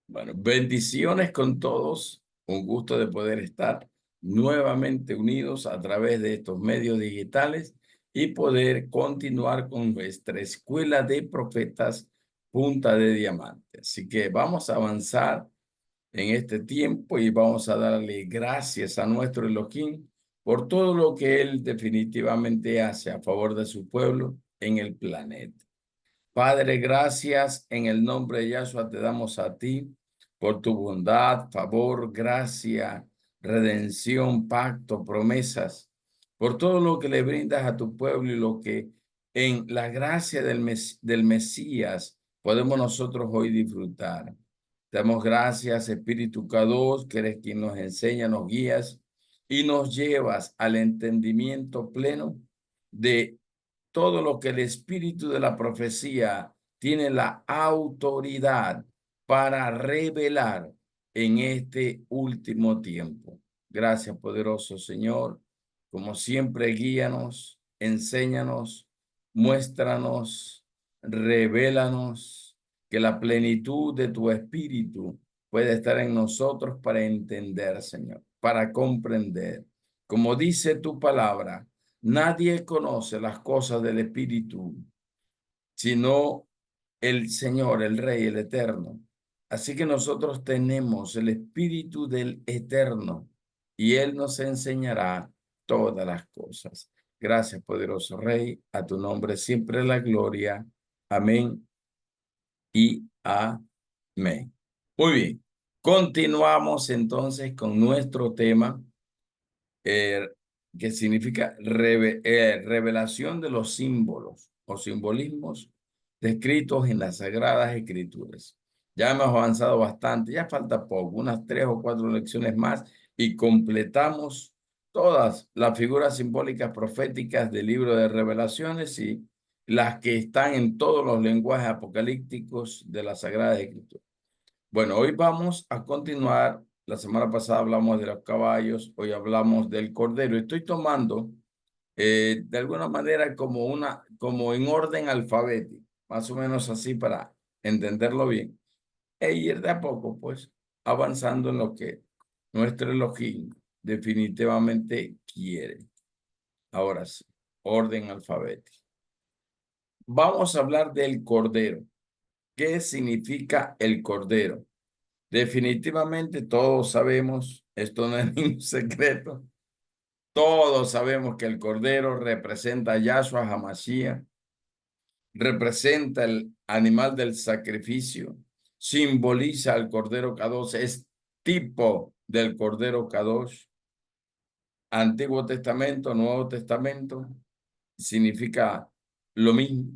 Bueno, bendiciones con todos. Un gusto de poder estar nuevamente unidos a través de estos medios digitales y poder continuar con nuestra escuela de profetas Punta de Diamante. Así que vamos a avanzar en este tiempo y vamos a darle gracias a nuestro Elohim por todo lo que Él definitivamente hace a favor de su pueblo en el planeta. Padre, gracias en el nombre de Yahshua te damos a ti por tu bondad, favor, gracia, redención, pacto, promesas, por todo lo que le brindas a tu pueblo y lo que en la gracia del Mesías podemos nosotros hoy disfrutar. Te damos gracias, Espíritu Kadosh, que eres quien nos enseña, nos guías y nos llevas al entendimiento pleno de todo lo que el espíritu de la profecía tiene la autoridad para revelar en este último tiempo. Gracias, poderoso Señor. Como siempre, guíanos, enséñanos, muéstranos, revélanos, que la plenitud de tu espíritu puede estar en nosotros para entender, Señor, para comprender. Como dice tu palabra, nadie conoce las cosas del Espíritu, sino el Señor, el Rey, el Eterno. Así que nosotros tenemos el Espíritu del Eterno y Él nos enseñará todas las cosas. Gracias, poderoso Rey. A tu nombre siempre la gloria. Amén y amén. Muy bien. Continuamos entonces con nuestro tema eh, que significa revelación de los símbolos o simbolismos descritos en las Sagradas Escrituras. Ya hemos avanzado bastante, ya falta poco, unas 3 o 4 lecciones más y completamos todas las figuras simbólicas proféticas del libro de Revelaciones y las que están en todos los lenguajes apocalípticos de las Sagradas Escrituras. Bueno, hoy vamos a continuar. La semana pasada hablamos de los caballos, hoy hablamos del cordero. Estoy tomando de alguna manera como en orden alfabético, más o menos así para entenderlo bien. E ir de a poco, pues, avanzando en lo que nuestro Elohim definitivamente quiere. Ahora sí, orden alfabético. Vamos a hablar del cordero. ¿Qué significa el cordero? Definitivamente todos sabemos, esto no es ningún secreto, todos sabemos que el Cordero representa a Yahshua HaMashiach, representa el animal del sacrificio, simboliza al Cordero Kadosh, es tipo del Cordero Kadosh. Antiguo Testamento, Nuevo Testamento, significa lo mismo.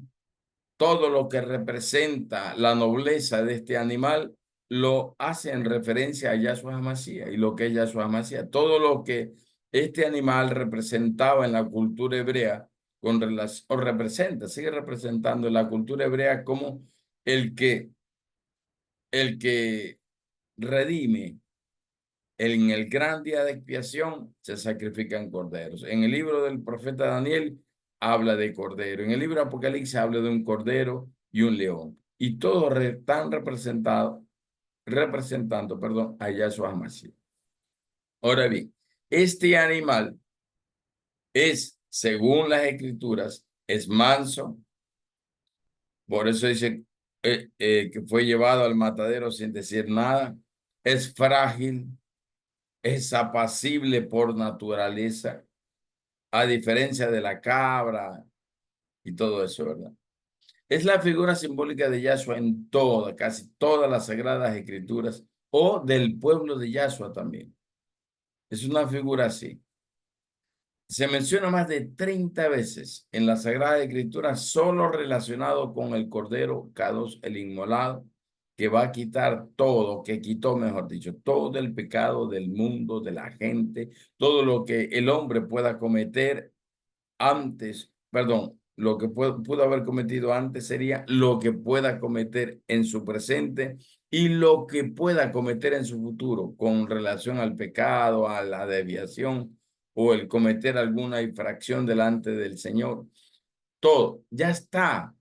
Todo lo que representa la nobleza de este animal lo hace en referencia a Yahshua HaMashiach y lo que es Yahshua HaMashiach. Todo lo que este animal representaba en la cultura hebrea con relación, o representa, sigue representando en la cultura hebrea como el que, el que redime. En el gran día de expiación se sacrifican corderos. En el libro del profeta Daniel habla de cordero. En el libro de Apocalipsis habla de un cordero y un león. Y todos están representando, perdón, a Yahshua HaMashiach. Ahora bien, este animal es, según las escrituras, es manso. Por eso dice que fue llevado al matadero sin decir nada. Es frágil, es apacible por naturaleza, a diferencia de la cabra y todo eso, ¿verdad? Es la figura simbólica de Yahshua en casi todas las sagradas escrituras o del pueblo de Yahshua también. Es una figura así. Se menciona más de 30 veces en la Sagrada Escritura solo relacionado con el Cordero Kadosh, el inmolado, que va a quitar todo, que quitó, mejor dicho, todo el pecado del mundo, de la gente, todo lo que el hombre pueda cometer antes, perdón, lo que pudo haber cometido antes sería lo que pueda cometer en su presente y lo que pueda cometer en su futuro con relación al pecado, a la desviación o el cometer alguna infracción delante del Señor. Todo, ya está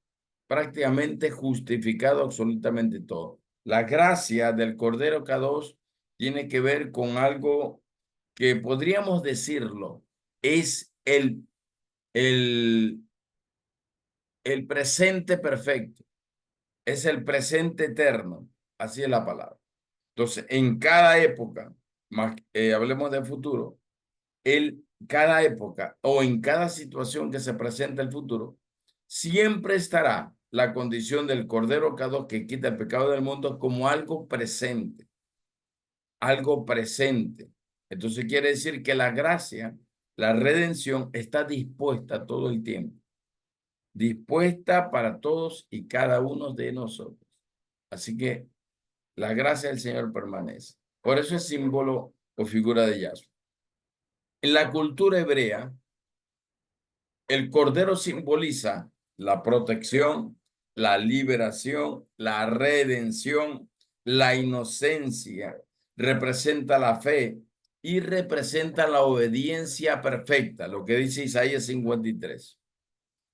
prácticamente justificado absolutamente todo. La gracia del Cordero Kadosh tiene que ver con algo que podríamos decirlo, es el, el presente perfecto, es el presente eterno, así es la palabra. Entonces, en cada época, más, hablemos del futuro, cada época o en cada situación que se presenta el futuro, siempre estará la condición del Cordero Kadosh que quita el pecado del mundo como algo presente, algo presente. Entonces quiere decir que la gracia, la redención está dispuesta todo el tiempo, dispuesta para todos y cada uno de nosotros. Así que la gracia del Señor permanece. Por eso es símbolo o figura de Yahshua. En la cultura hebrea, el cordero simboliza la protección, la liberación, la redención, la inocencia, representa la fe y representa la obediencia perfecta, lo que dice Isaías 53.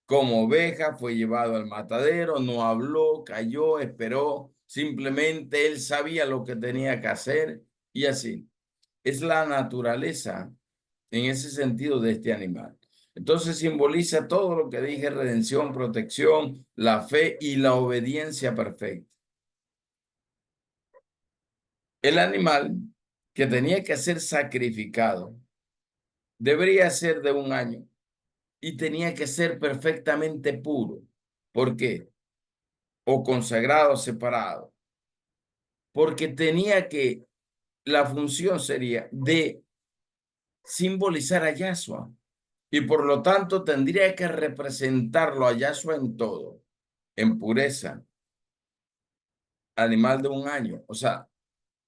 Como oveja fue llevado al matadero, no habló, cayó, esperó, simplemente él sabía lo que tenía que hacer y así. Es la naturaleza en ese sentido de este animal. Entonces simboliza todo lo que dije, redención, protección, la fe y la obediencia perfecta. El animal que tenía que ser sacrificado debería ser de 1 año y tenía que ser perfectamente puro. ¿Por qué? O consagrado, separado. Porque tenía que, la función sería de simbolizar a Yahshua. Y por lo tanto tendría que representarlo a Yahshua en todo, en pureza, animal de 1 año. O sea,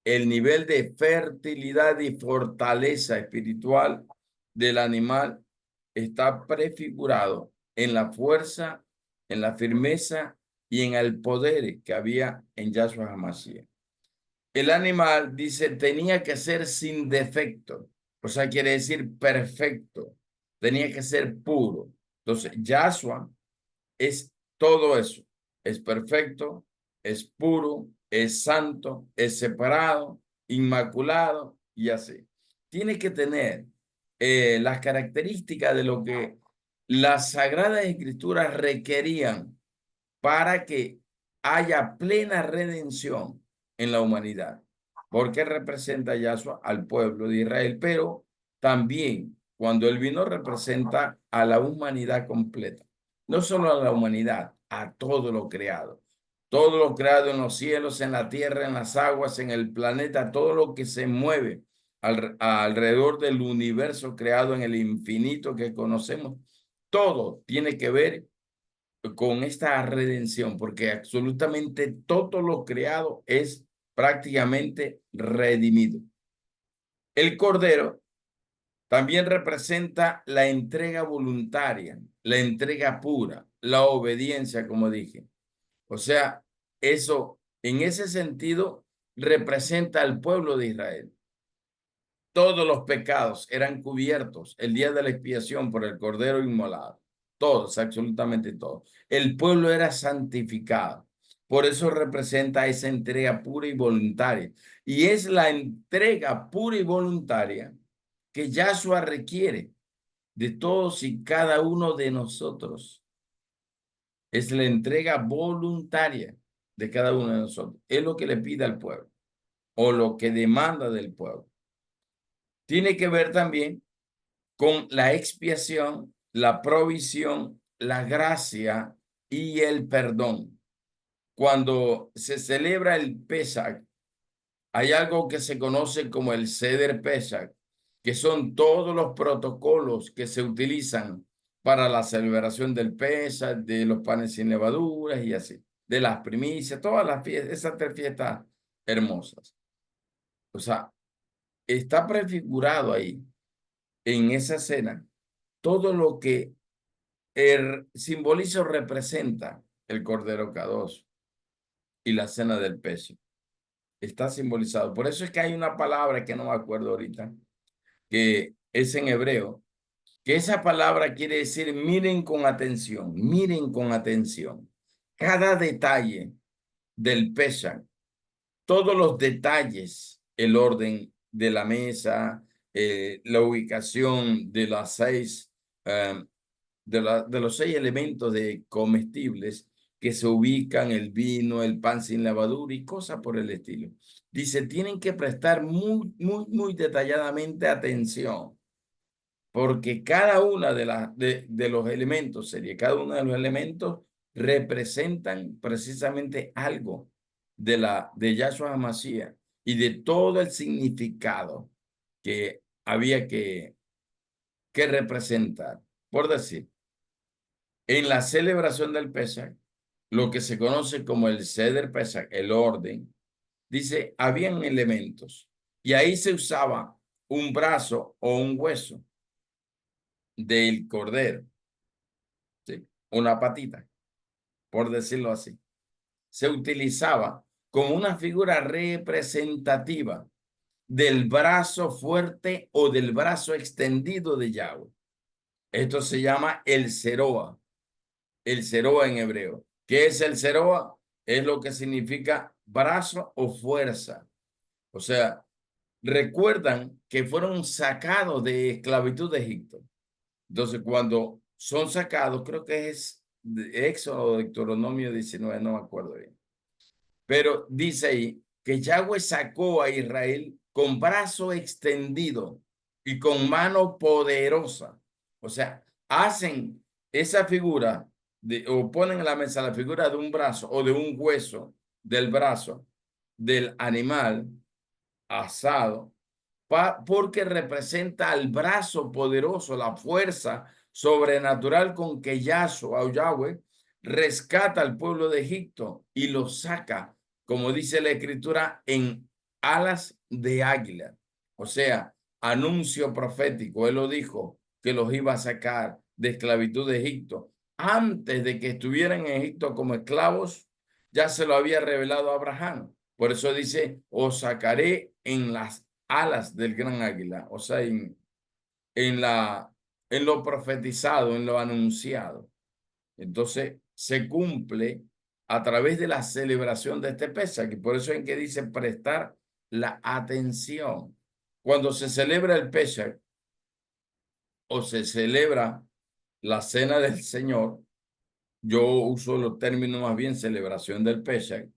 el nivel de fertilidad y fortaleza espiritual del animal está prefigurado en la fuerza, en la firmeza y en el poder que había en Yahshua HaMashiach. El animal, dice, tenía que ser sin defecto, o sea, quiere decir perfecto, tenía que ser puro. Entonces, Yahshua es todo eso, es perfecto, es puro, es santo, es separado, inmaculado y así. Tiene que tener las características de lo que las Sagradas Escrituras requerían para que haya plena redención en la humanidad, porque representa a Yahshua al pueblo de Israel, pero también cuando él vino representa a la humanidad completa, no solo a la humanidad, a todo lo creado en los cielos, en la tierra, en las aguas, en el planeta, todo lo que se mueve alrededor del universo creado en el infinito que conocemos, todo tiene que ver con esta redención, porque absolutamente todo lo creado es prácticamente redimido. El Cordero también representa la entrega voluntaria, la entrega pura, la obediencia, como dije. O sea, eso en ese sentido representa al pueblo de Israel. Todos los pecados eran cubiertos el día de la expiación por el Cordero inmolado. Todos, absolutamente todos. El pueblo era santificado. Por eso representa esa entrega pura y voluntaria. Y es la entrega pura y voluntaria que Yahshua requiere de todos y cada uno de nosotros. Es la entrega voluntaria de cada uno de nosotros. Es lo que le pide al pueblo o lo que demanda del pueblo. Tiene que ver también con la expiación, la provisión, la gracia y el perdón. Cuando se celebra el Pesach, hay algo que se conoce como el Seder Pesach, que son todos los protocolos que se utilizan para la celebración del Pesach, de los panes sin levaduras y así, de las primicias, todas las fiestas, esas 3 fiestas hermosas. O sea, está prefigurado ahí en esa cena todo lo que el simbolizo representa el Cordero Kadosh y la cena del peso. Está simbolizado. Por eso es que hay una palabra que no me acuerdo ahorita, que es en hebreo, que esa palabra quiere decir miren con atención cada detalle del Pesach, todos los detalles, el orden de la mesa, la ubicación de las de los 6 elementos de comestibles que se ubican, el vino, el pan sin levadura y cosas por el estilo. Dice, tienen que prestar muy detalladamente atención, porque cada una de los elementos, cada uno de los elementos representan precisamente algo de Yahshua HaMashiach y de todo el significado que había que representar. Por decir, en la celebración del Pesach, lo que se conoce como el Seder Pesach, el orden, dice, habían elementos y ahí se usaba un brazo o un hueso del cordero, ¿sí? Una patita, por decirlo así. Se utilizaba como una figura representativa del brazo fuerte o del brazo extendido de Yahweh. Esto se llama el Seroa en hebreo. ¿Qué es el Seroa? Es lo que significa brazo o fuerza. O sea, recuerdan que fueron sacados de esclavitud de Egipto. Entonces, cuando son sacados, creo que es de Éxodo o Deuteronomio 19, no me acuerdo bien. Pero dice ahí que Yahweh sacó a Israel con brazo extendido y con mano poderosa. O sea, hacen esa figura o ponen en la mesa la figura de un brazo o de un hueso del brazo del animal asado porque representa al brazo poderoso, la fuerza sobrenatural con que Yahshua o Yahweh rescata al pueblo de Egipto y lo saca, como dice la escritura, en alas de águila. O sea, anuncio profético. Él lo dijo, que los iba a sacar de esclavitud de Egipto. Antes de que estuvieran en Egipto como esclavos, ya se lo había revelado a Abraham. Por eso dice, os sacaré en las alas del gran águila, o sea, en, en lo profetizado, en lo anunciado. Entonces, se cumple a través de la celebración de este Pesach, y por eso es que dice prestar la atención. Cuando se celebra el Pesach o se celebra la cena del Señor, yo uso los términos más bien celebración del Pesach,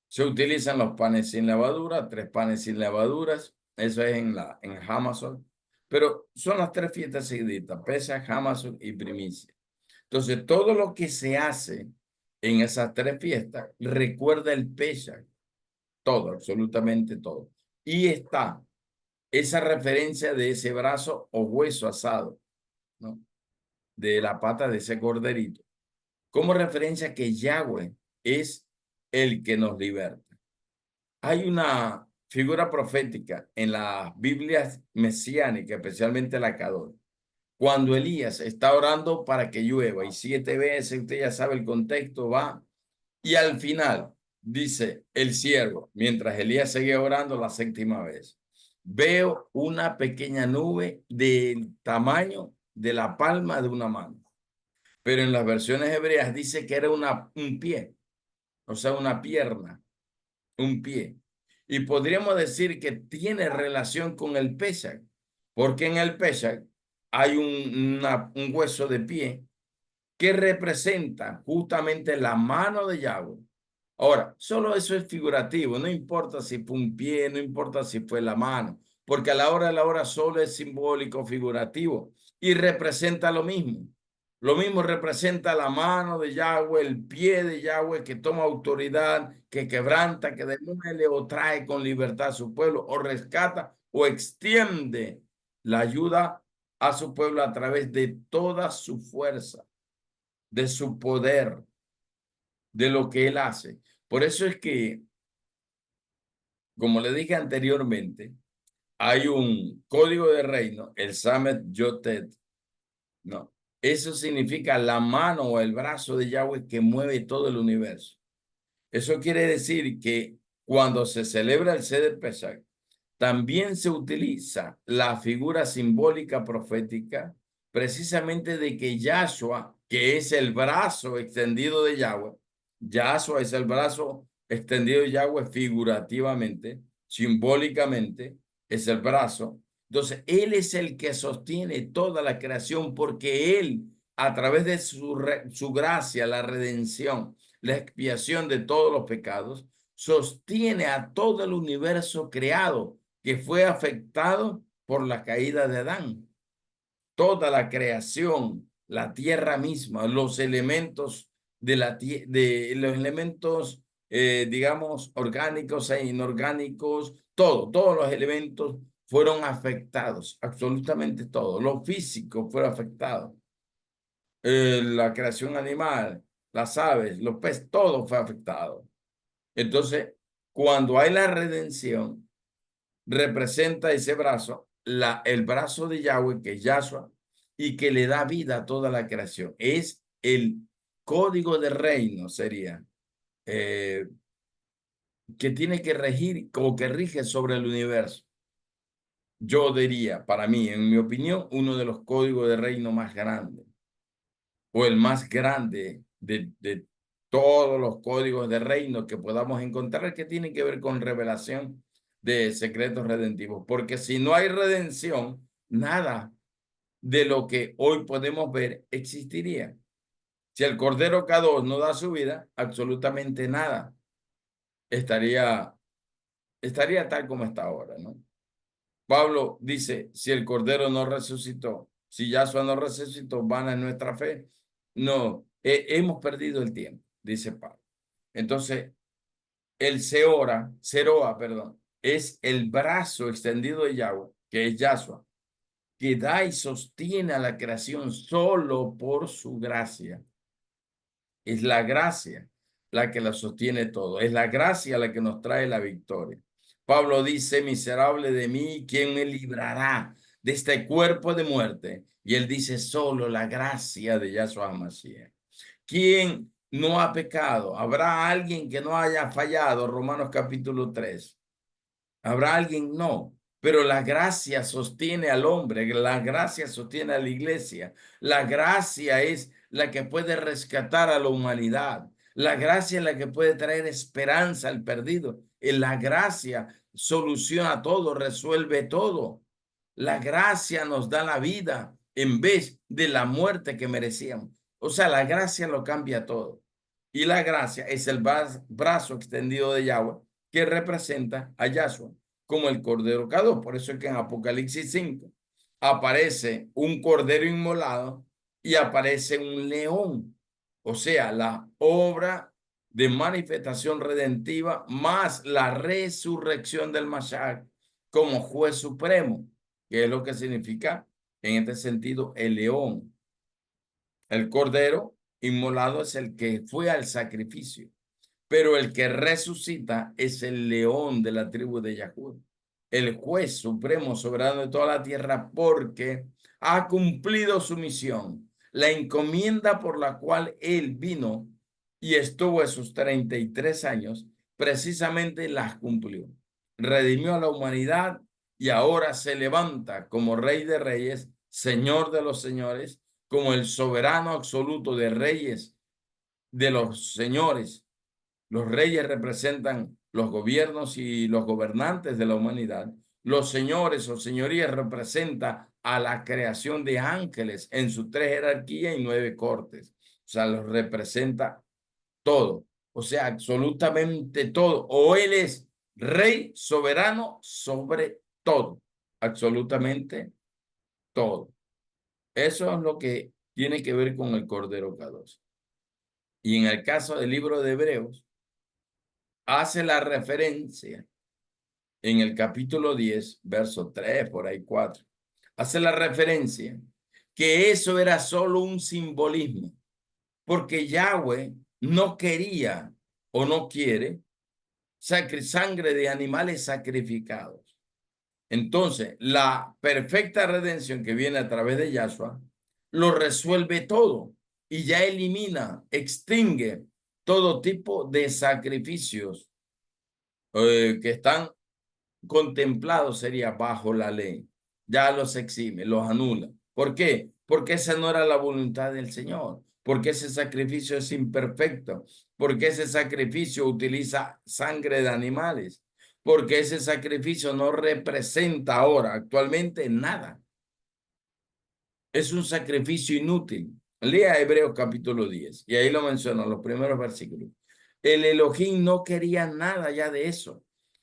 se utilizan los panes sin levadura, 3 panes sin levaduras, eso es en Hamazon, pero son las 3 fiestas seguiditas, Pesach, Hamazon y primicia. Entonces, todo lo que se hace en esas 3 fiestas recuerda el Pesach, todo, absolutamente todo. Y está esa referencia de ese brazo o hueso asado, ¿no? De la pata de ese corderito, como referencia que Yahweh es el que nos liberta. Hay una figura profética en las Biblias mesiánicas, especialmente la Cadol. Cuando Elías está orando para que llueva y 7 veces, usted ya sabe el contexto, va. Y al final dice el siervo, mientras Elías seguía orando la 7ª vez, veo una pequeña nube del tamaño de la palma de una mano. Pero en las versiones hebreas dice que era un pie, o sea, una pierna, un pie. Y podríamos decir que tiene relación con el Pesach, porque en el Pesach hay un hueso de pie que representa justamente la mano de Yahweh. Ahora, solo eso es figurativo, no importa si fue un pie, no importa si fue la mano, porque a la hora de la hora solo es simbólico, figurativo y representa lo mismo. Lo mismo representa la mano de Yahweh, el pie de Yahweh que toma autoridad, que quebranta, que demuele o trae con libertad a su pueblo, o rescata o extiende la ayuda a su pueblo a través de toda su fuerza, de su poder, de lo que él hace. Por eso es que, como le dije anteriormente, hay un código de reino, el Samet Yotet, ¿no? Eso significa la mano o el brazo de Yahweh que mueve todo el universo. Eso quiere decir que cuando se celebra el Seder Pesach, también se utiliza la figura simbólica profética precisamente de que Yahshua, que es el brazo extendido de Yahweh, Yahshua es el brazo extendido de Yahweh figurativamente, simbólicamente, es el brazo. Entonces, Él es el que sostiene toda la creación porque Él, a través de su gracia, la redención, la expiación de todos los pecados, sostiene a todo el universo creado que fue afectado por la caída de Adán. Toda la creación, la tierra misma, los elementos de los elementos, digamos, orgánicos e inorgánicos, todos los elementos fueron afectados, absolutamente todo. Lo físico fue afectado. La creación animal, las aves, los peces, todo fue afectado. Entonces, cuando hay la redención, representa ese brazo, el brazo de Yahweh, que es Yahshua, y que le da vida a toda la creación. Es el código de reino, sería, eh, que tiene que regir, como que rige sobre el universo. Yo diría, para mí, en mi opinión, uno de los códigos de reino más grandes, o el más grande de todos los códigos de reino que podamos encontrar, que tiene que ver con revelación de secretos redentivos. Porque si no hay redención, nada de lo que hoy podemos ver existiría. Si el Cordero K2 no da su vida, absolutamente nada estaría, estaría tal como está ahora, ¿no? Pablo dice, si el Cordero no resucitó, si Yahshua no resucitó, vana es nuestra fe. No, hemos perdido el tiempo, dice Pablo. Entonces, el Seroa, perdón, es el brazo extendido de Yahweh, que es Yahshua, que da y sostiene a la creación solo por su gracia. Es la gracia la que la sostiene todo. Es la gracia la que nos trae la victoria. Pablo dice, miserable de mí, ¿quién me librará de este cuerpo de muerte? Y él dice, solo la gracia de Yahshua HaMashiach. ¿Quién no ha pecado? ¿Habrá alguien que no haya fallado? Romanos capítulo 3. ¿Habrá alguien? No. Pero la gracia sostiene al hombre, la gracia sostiene a la iglesia. La gracia es la que puede rescatar a la humanidad. La gracia es la que puede traer esperanza al perdido. La gracia soluciona todo, resuelve todo. La gracia nos da la vida en vez de la muerte que merecíamos. O sea, la gracia lo cambia todo. Y la gracia es el brazo extendido de Yahweh que representa a Yahshua como el Cordero K2. Por eso es que en Apocalipsis 5 aparece un cordero inmolado y aparece un león. O sea, la obra de manifestación redentiva más la resurrección del Mashiach como juez supremo, que es lo que significa en este sentido el león. El cordero inmolado es el que fue al sacrificio, pero el que resucita es el león de la tribu de Jacud, el juez supremo soberano de toda la tierra, porque ha cumplido su misión, la encomienda por la cual él vino y estuvo esos 33 años, precisamente las cumplió. Redimió a la humanidad y ahora se levanta como Rey de Reyes, Señor de los Señores, como el soberano absoluto de reyes, de los señores. Los reyes representan los gobiernos y los gobernantes de la humanidad. Los señores o señorías representan a la creación de ángeles en sus 3 jerarquías y 9 cortes. O sea, los representa todo. O sea, absolutamente todo. O él es rey soberano sobre todo. Absolutamente todo. Eso es lo que tiene que ver con el Cordero K2. Y en el caso del libro de Hebreos, hace la referencia en el capítulo 10, verso 3, por ahí 4, hace la referencia que eso era solo un simbolismo, porque Yahweh no quería o no quiere sangre de animales sacrificados. Entonces, la perfecta redención que viene a través de Yahshua lo resuelve todo y ya elimina, extingue todo tipo de sacrificios que están contemplados, sería bajo la ley. Ya los exime, los anula. ¿Por qué? Porque esa no era la voluntad del Señor, porque ese sacrificio es imperfecto, Porque ese sacrificio utiliza sangre de animales. Porque ese sacrificio no representa ahora, actualmente, nada. Es un sacrificio inútil. Lea Hebreos capítulo 10 y ahí lo mencionan los primeros versículos. El Elohim no quería nada ya de eso.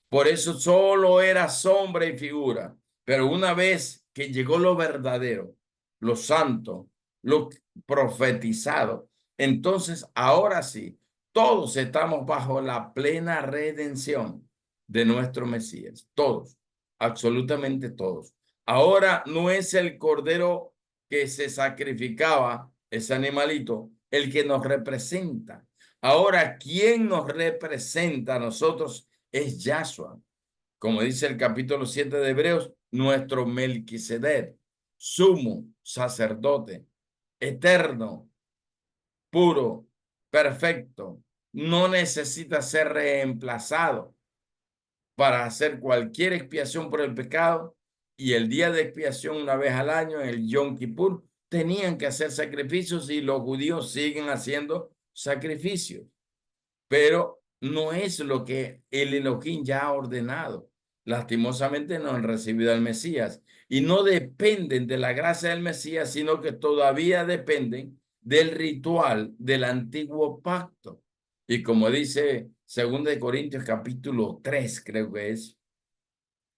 Por eso solo era sombra y figura. Pero una vez que llegó lo verdadero, lo santo, lo profetizado, entonces ahora sí, todos estamos bajo la plena redención de nuestro Mesías. Todos, absolutamente todos. Ahora no es el Cordero que se sacrificaba, ese animalito, el que nos representa. Ahora, ¿quién nos representa a nosotros? Es Yahshua. Como dice el capítulo 7 de Hebreos, nuestro Melquisedec, sumo sacerdote, eterno, puro, perfecto, no necesita ser reemplazado para hacer cualquier expiación por el pecado, y el día de expiación una vez al año, el Yom Kippur, tenían que hacer sacrificios y los judíos siguen haciendo sacrificios, pero no es lo que el Elohim ya ha ordenado. Lastimosamente no han recibido al Mesías y no dependen de la gracia del Mesías, sino que todavía dependen del ritual del antiguo pacto. Y como dice 2 Corintios capítulo 3, creo que es,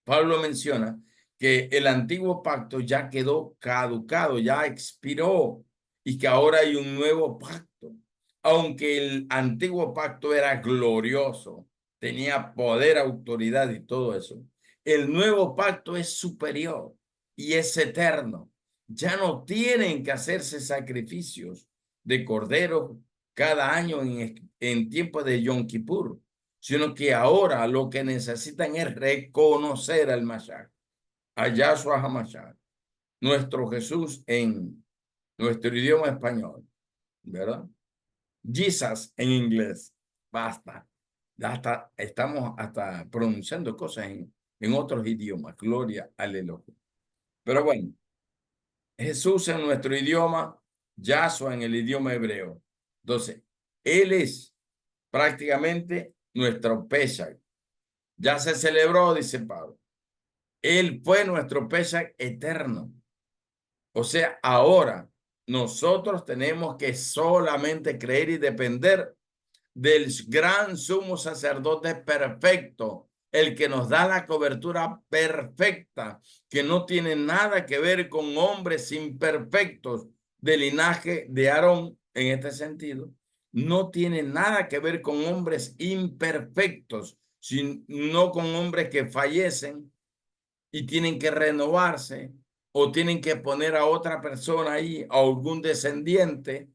Pablo menciona que el antiguo pacto ya quedó caducado, ya expiró y que ahora hay un nuevo pacto. Aunque el antiguo pacto era glorioso, tenía poder, autoridad y todo eso, el nuevo pacto es superior y es eterno. Ya no tienen que hacerse sacrificios de cordero cada año en tiempo de Yom Kippur, sino que ahora lo que necesitan es reconocer al Mashiach, a Yahshua HaMashiach, nuestro Jesús en nuestro idioma español, ¿verdad? Jesus en inglés, basta. Hasta, estamos hasta pronunciando cosas en otros idiomas, gloria al Elohim. Pero bueno, Jesús en nuestro idioma, Yahshua en el idioma hebreo. Entonces, Él es prácticamente nuestro Pesach. Ya se celebró, dice Pablo. Él fue nuestro Pesach eterno. O sea, ahora nosotros tenemos que solamente creer y depender del gran sumo sacerdote perfecto, el que nos da la cobertura perfecta, que no tiene nada que ver con hombres imperfectos del linaje de Aarón en este sentido. No tiene nada que ver con hombres imperfectos, sino con hombres que fallecen y tienen que renovarse o tienen que poner a otra persona ahí, a algún descendiente.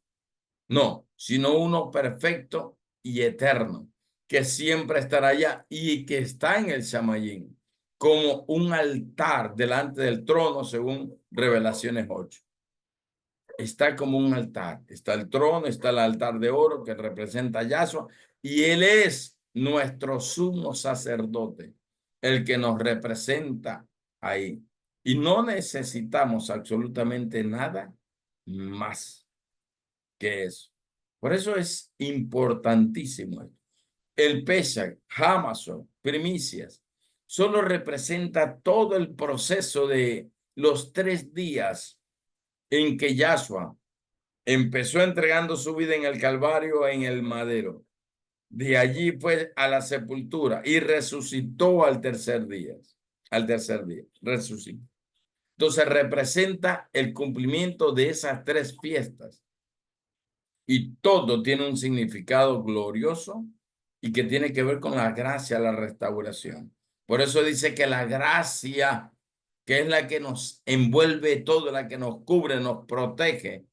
No, sino uno perfecto y eterno, que siempre estará allá y que está en el Shamayim, como un altar delante del trono, según Revelaciones 8. Está como un altar. Está el trono, está el altar de oro que representa a Yahshua, y Él es nuestro sumo sacerdote, el que nos representa ahí. Y no necesitamos absolutamente nada más que eso. Por eso es importantísimo esto. El Pesach, Hamason, primicias, solo representa todo el proceso de los 3 días en que Yahshua empezó entregando su vida en el Calvario, en el madero. De allí fue a la sepultura y resucitó al tercer día. Al tercer día, resucitó. Entonces representa el cumplimiento de esas 3 fiestas. Y todo tiene un significado glorioso y que tiene que ver con la gracia, la restauración. Por eso dice que la gracia, que es la que nos envuelve todo, la que nos cubre, nos protege,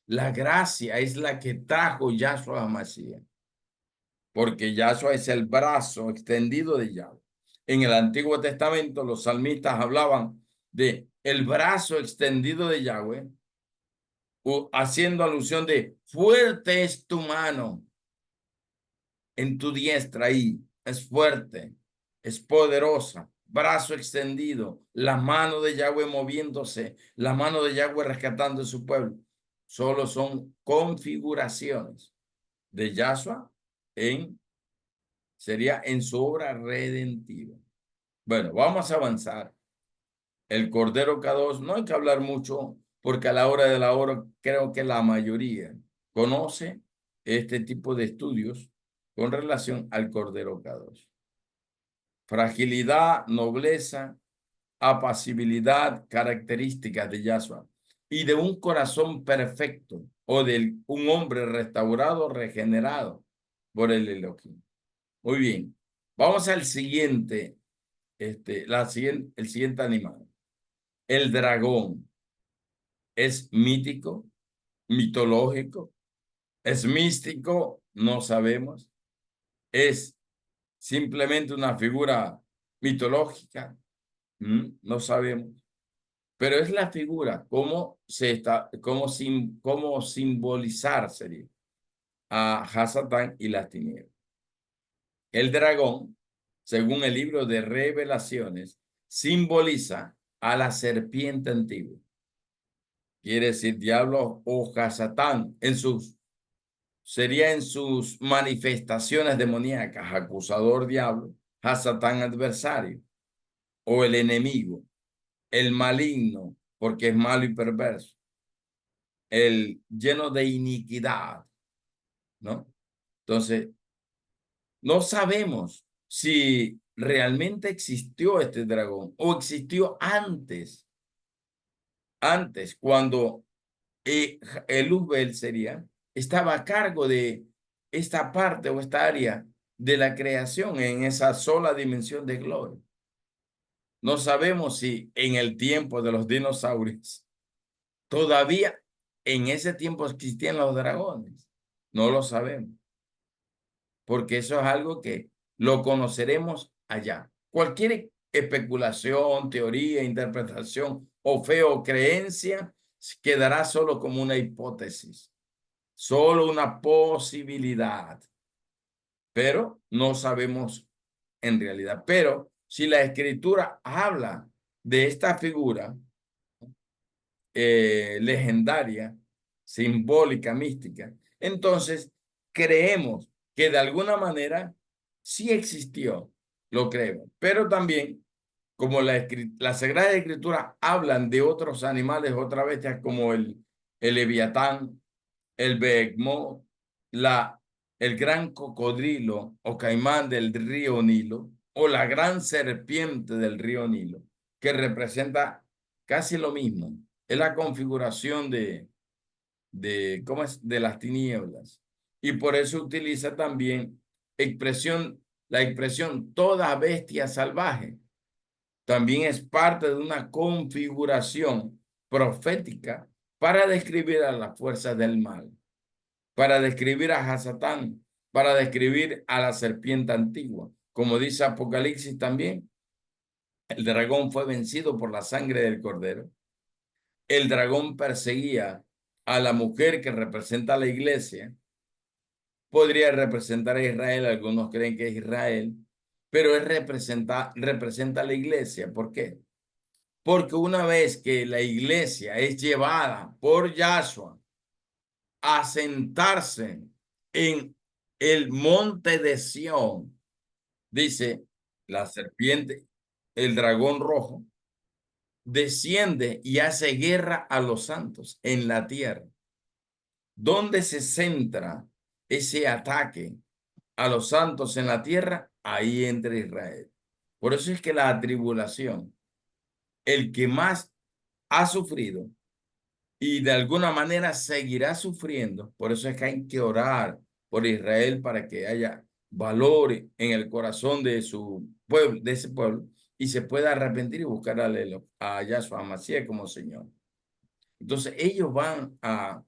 la gracia es la que trajo Yahshua HaMashiach, porque Yahshua es el brazo extendido de Yahweh. En el Antiguo Testamento los salmistas hablaban de el brazo extendido de Yahweh, haciendo alusión de fuerte es tu mano en tu diestra ahí, es fuerte, es poderosa, brazo extendido, la mano de Yahweh moviéndose, la mano de Yahweh rescatando a su pueblo. Solo son configuraciones de Yahshua en, sería en su obra redentiva. Bueno, vamos a avanzar. El Cordero K2, no hay que hablar mucho porque a la hora de la hora creo que la mayoría conoce este tipo de estudios con relación al Cordero K2. Fragilidad, nobleza, apacibilidad, características de Yahshua y de un corazón perfecto o de un hombre restaurado, regenerado por el Elohim. Muy bien, vamos al siguiente, el siguiente animal. El dragón es mítico, mitológico, es místico, no sabemos, es simplemente una figura mitológica, no sabemos, pero es la figura, cómo simbolizar sería a Hasatán y las tinieblas. El dragón, según el libro de Revelaciones, simboliza a la serpiente antigua. Quiere decir diablo o Hasatán sería en sus manifestaciones demoníacas, acusador diablo, Hasatán adversario, o el enemigo, el maligno, porque es malo y perverso, el lleno de iniquidad, ¿no? Entonces, no sabemos si realmente existió este dragón o existió antes, cuando Eluzbel estaba a cargo de esta parte o esta área de la creación en esa sola dimensión de gloria. No sabemos si en el tiempo de los dinosaurios todavía en ese tiempo existían los dragones. No lo sabemos, porque eso es algo que lo conoceremos allá. Cualquier especulación, teoría, interpretación o fe o creencia quedará solo como una hipótesis, solo una posibilidad, pero no sabemos en realidad. Pero si la escritura habla de esta figura legendaria, simbólica, mística, entonces creemos que de alguna manera sí existió, lo creemos, pero también como la Sagrada Escritura hablan de otros animales, otras bestias como el leviatán, el behemoth, el gran cocodrilo o caimán del río Nilo, o la gran serpiente del río Nilo, que representa casi lo mismo. Es la configuración ¿cómo es? De las tinieblas. Y por eso utiliza también la expresión toda bestia salvaje. También es parte de una configuración profética para describir a las fuerzas del mal, para describir a Hasatán, para describir a la serpiente antigua. Como dice Apocalipsis también, el dragón fue vencido por la sangre del cordero. El dragón perseguía a la mujer que representa a la iglesia. Podría representar a Israel, algunos creen que es Israel, pero representa a la iglesia. ¿Por qué? Porque una vez que la iglesia es llevada por Yahshua a sentarse en el monte de Sión, dice la serpiente, el dragón rojo, desciende y hace guerra a los santos en la tierra. ¿Dónde se centra ese ataque a los santos en la tierra? Ahí entra Israel. Por eso es que la tribulación, el que más ha sufrido y de alguna manera seguirá sufriendo, por eso es que hay que orar por Israel para que haya valor en el corazón de su pueblo, de ese pueblo, y se pueda arrepentir y buscar a Yahshua HaMashiach como Señor. Entonces ellos van a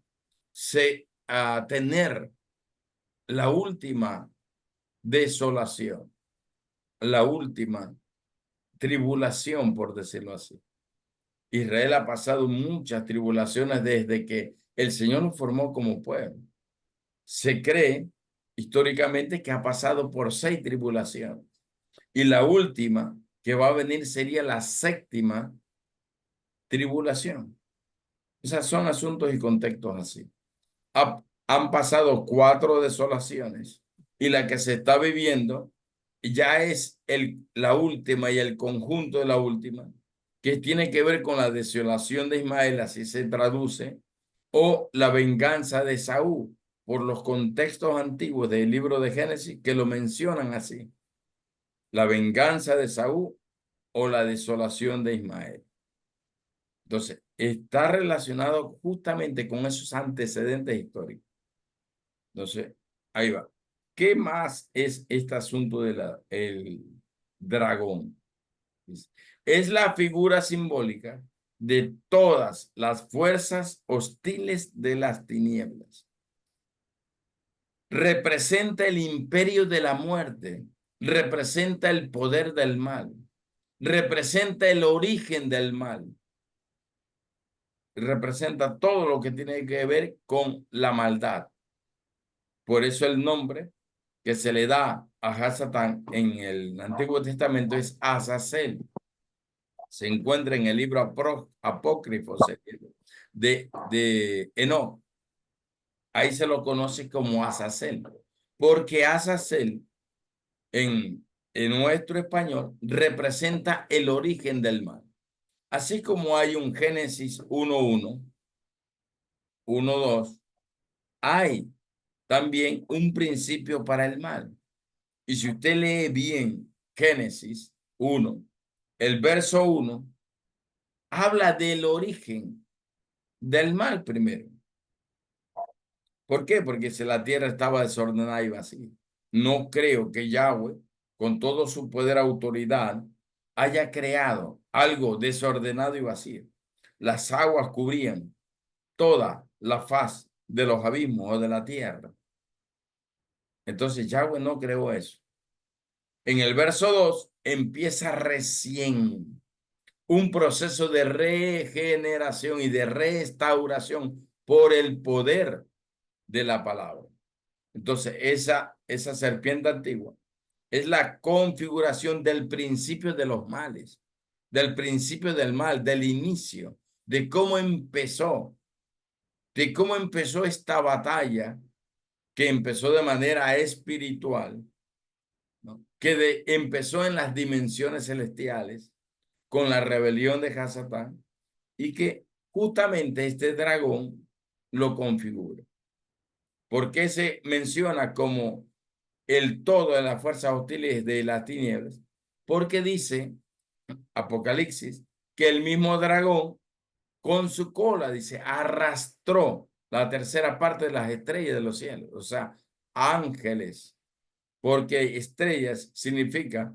tener la última desolación, la última tribulación, por decirlo así. Israel ha pasado muchas tribulaciones desde que el Señor lo formó como pueblo. Se cree históricamente que ha pasado por 6 tribulaciones. Y la última que va a venir sería la 7ª tribulación. O sea, son asuntos y contextos así. Han pasado 4 desolaciones. y la que se está viviendo ya es la última y el conjunto de la última, que tiene que ver con la desolación de Ismael, así se traduce, o la venganza de Saúl, por los contextos antiguos del libro de Génesis que lo mencionan así, la venganza de Saúl o la desolación de Ismael. Entonces, está relacionado justamente con esos antecedentes históricos. Entonces, ahí va. ¿Qué más es este asunto del dragón? Es la figura simbólica de todas las fuerzas hostiles de las tinieblas. Representa el imperio de la muerte, representa el poder del mal, representa el origen del mal, representa todo lo que tiene que ver con la maldad. Por eso el nombre que se le da a Hasatán en el Antiguo Testamento es Azazel. Se encuentra en el libro apócrifo de Enoc. Ahí se lo conoce como Azazel, porque Azazel en nuestro español representa el origen del mal. Así como hay un Génesis 1:1, 1:2, hay también un principio para el mal. Y si usted lee bien Génesis 1, el verso 1, habla del origen del mal primero. ¿Por qué? Porque si la tierra estaba desordenada y vacía. No creo que Yahweh, con todo su poder, autoridad, haya creado algo desordenado y vacío. Las aguas cubrían toda la faz de los abismos o de la tierra. Entonces Yahweh no creó eso. En el verso 2 empieza recién un proceso de regeneración y de restauración por el poder de la palabra. Entonces, esa serpiente antigua es la configuración del principio de los males, del principio del mal, del inicio, de cómo empezó esta batalla que empezó de manera espiritual, ¿no? Empezó en las dimensiones celestiales con la rebelión de Hasatán y que justamente este dragón lo configura. ¿Por qué se menciona como el todo de las fuerzas hostiles de las tinieblas? Porque dice Apocalipsis que el mismo dragón con su cola, dice, arrastró la tercera parte de las estrellas de los cielos, o sea, ángeles, porque estrellas significa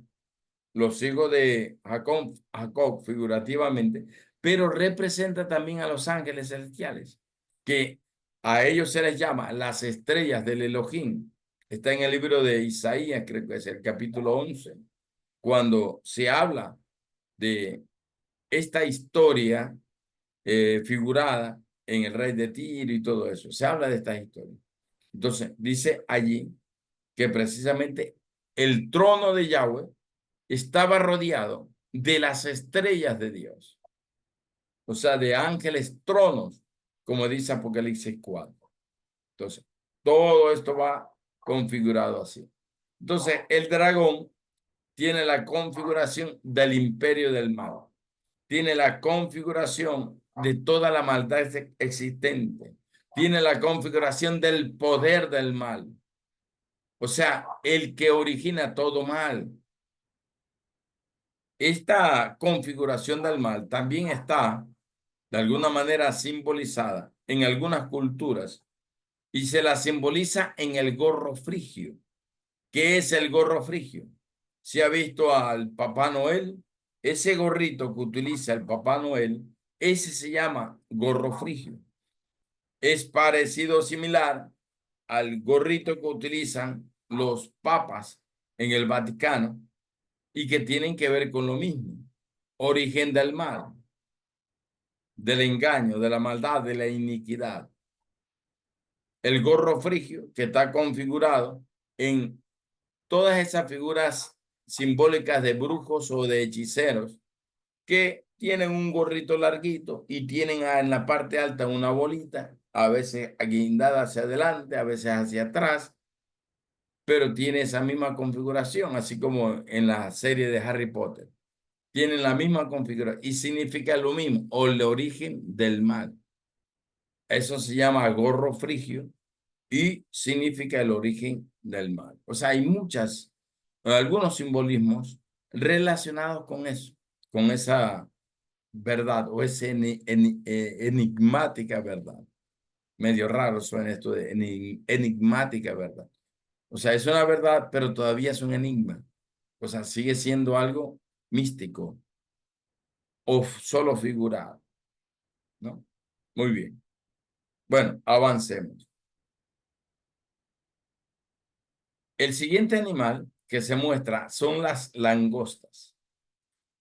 los hijos de Jacob figurativamente, pero representa también a los ángeles celestiales, que a ellos se les llama las estrellas del Elohim. Está en el libro de Isaías, creo que es el capítulo 11, cuando se habla de esta historia figurada en el rey de Tiro y todo eso. Se habla de esta historia. Entonces, dice allí que precisamente el trono de Yahweh estaba rodeado de las estrellas de Dios, o sea, de ángeles tronos, como dice Apocalipsis 4. Entonces, todo esto va configurado así. Entonces, el dragón tiene la configuración del imperio del mal, tiene la configuración de toda la maldad existente, tiene la configuración del poder del mal, o sea, el que origina todo mal. Esta configuración del mal también está de alguna manera simbolizada en algunas culturas y se la simboliza en el gorro frigio. ¿Qué es el gorro frigio? ¿Se ha visto al Papá Noel? Ese gorrito que utiliza el Papá Noel, ese se llama gorro frigio. Es parecido, similar al gorrito que utilizan los papas en el Vaticano y que tienen que ver con lo mismo. Origen del mal, del engaño, de la maldad, de la iniquidad. El gorro frigio que está configurado en todas esas figuras simbólicas de brujos o de hechiceros que tienen un gorrito larguito y tienen en la parte alta una bolita, a veces guindada hacia adelante, a veces hacia atrás, pero tiene esa misma configuración, así como en la serie de Harry Potter. Tienen la misma configuración y significa lo mismo, o el origen del mal. Eso se llama gorro frigio y significa el origen del mal. O sea, hay algunos simbolismos relacionados con eso, con esa verdad o esa enigmática verdad. Medio raro suena esto de enigmática verdad. O sea, es una verdad, pero todavía es un enigma. O sea, sigue siendo algo místico o solo figurado, ¿no? Muy bien. Bueno, avancemos. El siguiente animal que se muestra son las langostas.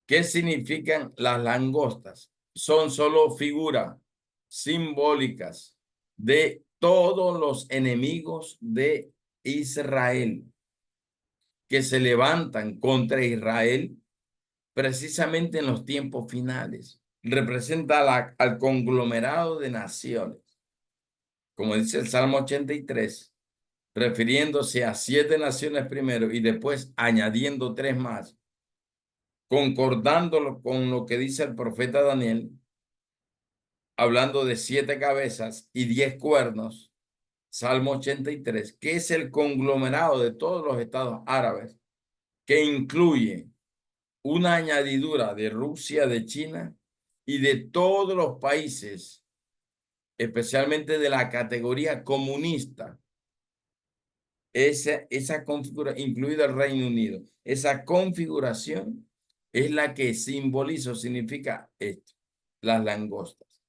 ¿Qué significan las langostas? Son solo figuras simbólicas de todos los enemigos de Israel que se levantan contra Israel precisamente en los tiempos finales. Representa al conglomerado de naciones, como dice el Salmo 83, refiriéndose a 7 naciones primero y después añadiendo 3 más, concordándolo con lo que dice el profeta Daniel, hablando de 7 cabezas y 10 cuernos, Salmo 83, que es el conglomerado de todos los estados árabes, que incluye una añadidura de Rusia, de China y de todos los países, especialmente de la categoría comunista, esa configuración, incluido el Reino Unido, esa configuración es la que simboliza o significa esto, las langostas.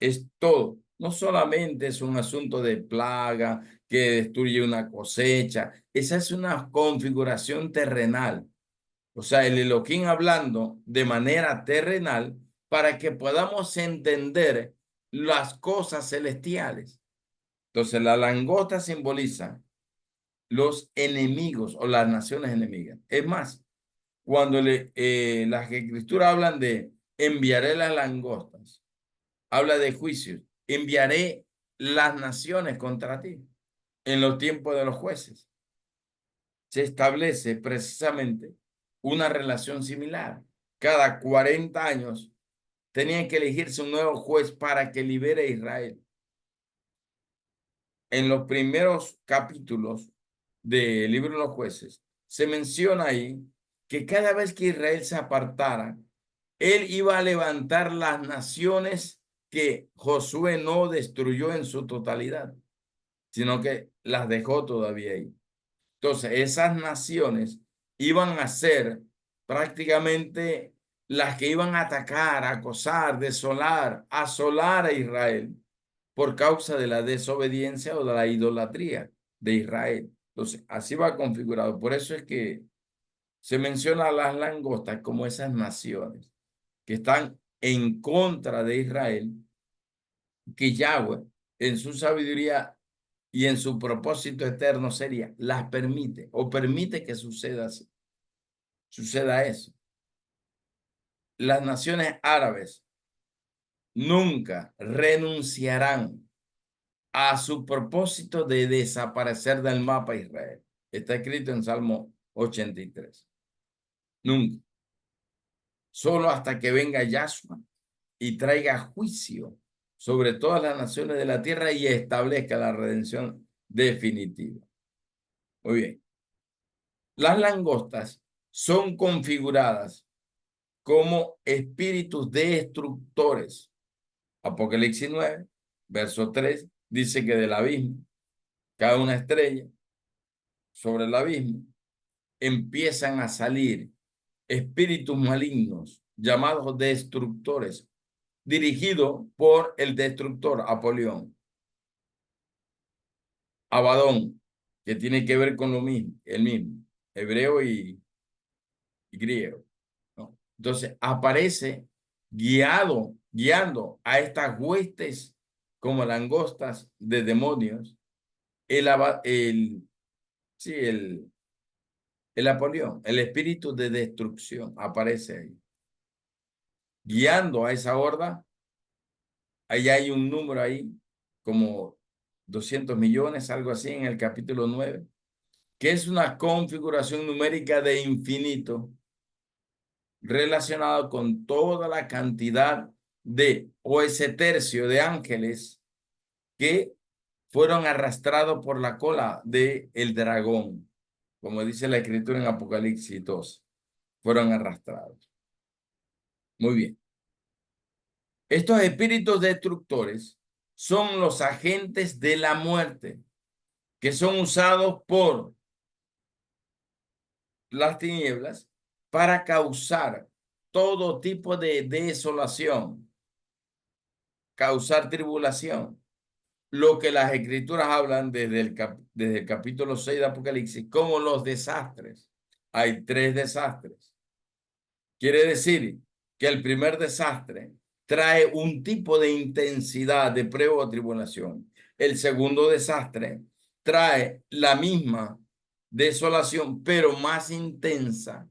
Es todo, no solamente es un asunto de plaga que destruye una cosecha, esa es una configuración terrenal. O sea, el Elohim hablando de manera terrenal para que podamos entender las cosas celestiales. Entonces, la langosta simboliza los enemigos o las naciones enemigas. Es más, cuando las escrituras hablan de enviaré las langostas, habla de juicios, enviaré las naciones contra ti en los tiempos de los jueces. Se establece precisamente una relación similar. Cada 40 años tenía que elegirse un nuevo juez para que libere a Israel. En los primeros capítulos del libro de los jueces, se menciona ahí que cada vez que Israel se apartara, él iba a levantar las naciones que Josué no destruyó en su totalidad, sino que las dejó todavía ahí. Entonces, esas naciones iban a ser prácticamente las que iban a atacar, acosar, desolar, asolar a Israel por causa de la desobediencia o de la idolatría de Israel. Entonces, así va configurado. Por eso es que se menciona a las langostas como esas naciones que están en contra de Israel, que Yahweh, en su sabiduría y en su propósito eterno sería, las permite o permite que suceda eso. Las naciones árabes nunca renunciarán a su propósito de desaparecer del mapa Israel. Está escrito en Salmo 83. Nunca. Solo hasta que venga Yahshua y traiga juicio sobre todas las naciones de la tierra y establezca la redención definitiva. Muy bien. Las langostas son configuradas como espíritus destructores. Apocalipsis 9, verso 3, dice que del abismo cae una estrella sobre el abismo, empiezan a salir espíritus malignos llamados destructores, dirigidos por el destructor Apolión, Abadón, que tiene que ver con lo mismo, el mismo, hebreo y griego, ¿no? Entonces aparece guiando a estas huestes como langostas de demonios, sí, el Apolión, el espíritu de destrucción aparece ahí, guiando a esa horda. Ahí hay un número ahí, como 200 millones, algo así, en el capítulo 9. que es una configuración numérica de infinito relacionado con toda la cantidad o ese tercio de ángeles que fueron arrastrados por la cola del dragón, como dice la escritura en Apocalipsis 2, fueron arrastrados. Muy bien. Estos espíritus destructores son los agentes de la muerte que son usados por las tinieblas para causar todo tipo de desolación, causar tribulación. Lo que las escrituras hablan desde el capítulo 6 de Apocalipsis como los desastres. Hay 3 desastres. Quiere decir que el primer desastre trae un tipo de intensidad de prueba o tribulación. El segundo desastre trae la misma desolación, pero más intensa.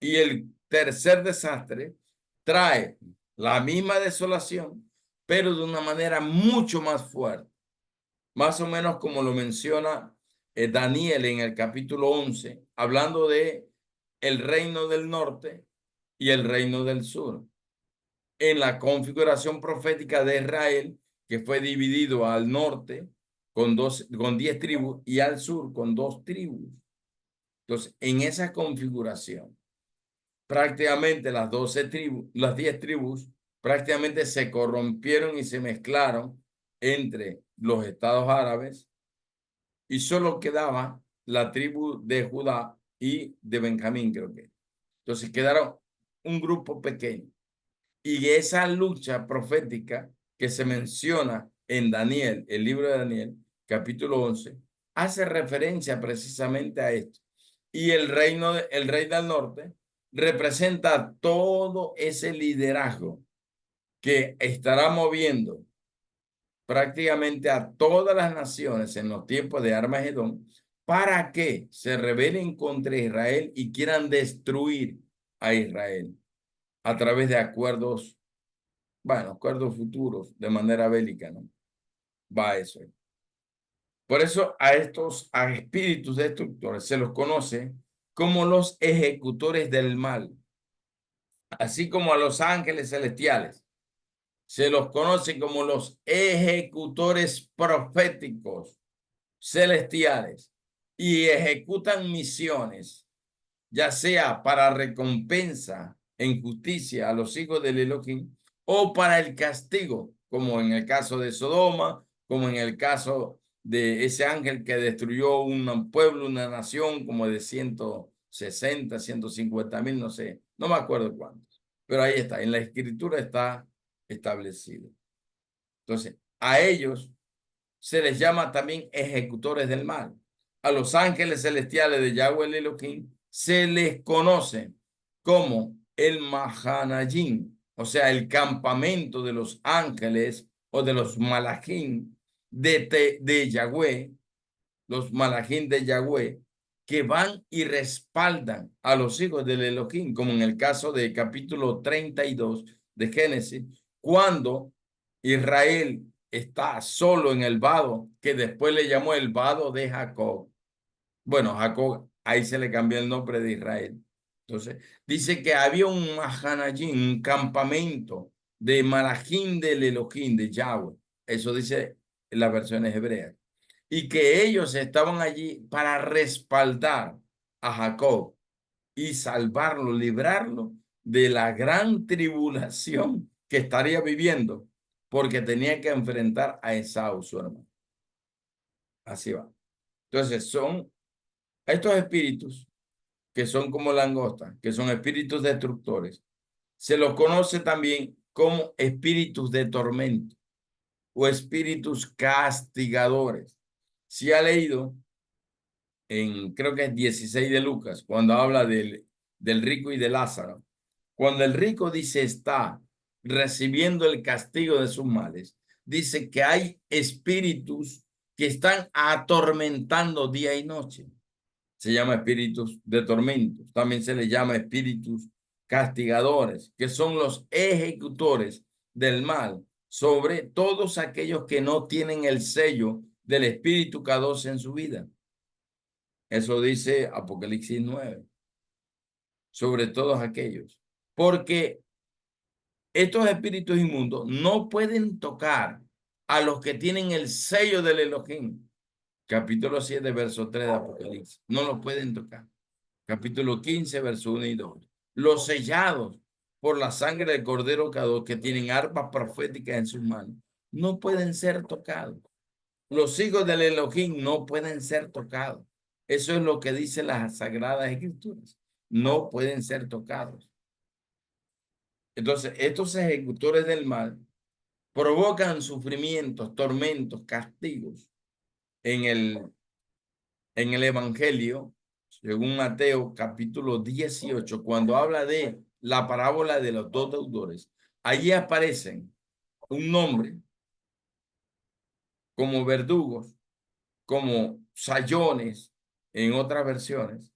Y el tercer desastre trae la misma desolación, pero de una manera mucho más fuerte. Más o menos como lo menciona Daniel en el capítulo 11, hablando de el reino del norte y el reino del sur. En la configuración profética de Israel, que fue dividido al norte con 10 tribus y al sur con 2 tribus. Entonces, en esa configuración, prácticamente las 12 tribus, las 10 tribus, prácticamente se corrompieron y se mezclaron entre los estados árabes y solo quedaba la tribu de Judá y de Benjamín, creo que. Entonces quedaron un grupo pequeño. Y esa lucha profética que se menciona en Daniel, el libro de Daniel, capítulo 11, hace referencia precisamente a esto. Y el rey del norte representa todo ese liderazgo que estará moviendo prácticamente a todas las naciones en los tiempos de Armagedón para que se rebelen contra Israel y quieran destruir a Israel a través de acuerdos, bueno, acuerdos futuros de manera bélica, ¿no? Va eso. Por eso a espíritus destructores se los conoce como los ejecutores del mal, así como a los ángeles celestiales. Se los conoce como los ejecutores proféticos celestiales y ejecutan misiones, ya sea para recompensa en justicia a los hijos del Elohim o para el castigo, como en el caso de Sodoma, como en el caso de ese ángel que destruyó un pueblo, una nación, como de 160, 150,000, no sé, no me acuerdo cuántos, pero ahí está, en la escritura está establecido. Entonces, a ellos se les llama también ejecutores del mal. A los ángeles celestiales de Yahweh el Elohim se les conoce como el Mahanayim, o sea, el campamento de los ángeles o de los malachim de Yahweh, los malachim de Yahweh, que van y respaldan a los hijos del Elohim, como en el caso del capítulo 32 de Génesis, cuando Israel está solo en el vado, que después le llamó el vado de Jacob. Bueno, Jacob, ahí se le cambió el nombre de Israel. Entonces, dice que había un Mahanayim, un campamento de Malachim del Elohim, de Yahweh. Eso dice en las versiones hebreas. Y que ellos estaban allí para respaldar a Jacob y salvarlo, librarlo de la gran tribulación que estaría viviendo, porque tenía que enfrentar a Esaú, su hermano. Así va. Entonces, son estos espíritus que son como langostas, que son espíritus destructores. Se los conoce también como espíritus de tormento o espíritus castigadores. Si ha leído creo que es 16 de Lucas, cuando habla del rico y de Lázaro. Cuando el rico dice está recibiendo el castigo de sus males, dice que hay espíritus que están atormentando día y noche. Se llama espíritus de tormento. También se les llama espíritus castigadores, que son los ejecutores del mal sobre todos aquellos que no tienen el sello del Espíritu K2 en su vida. Eso dice Apocalipsis 9, sobre todos aquellos. Porque estos espíritus inmundos no pueden tocar a los que tienen el sello del Elohim. Capítulo 7, verso 3 de Apocalipsis. No lo pueden tocar. Capítulo 15, verso 1 y 2. Los sellados por la sangre del Cordero que tienen arpas proféticas en sus manos, no pueden ser tocados. Los hijos del Elohim no pueden ser tocados. Eso es lo que dicen las Sagradas Escrituras. No pueden ser tocados. Entonces, estos ejecutores del mal provocan sufrimientos, tormentos, castigos en el Evangelio, según Mateo capítulo 18, cuando habla de la parábola de los dos deudores. Allí aparecen un nombre como verdugos, como sayones en otras versiones,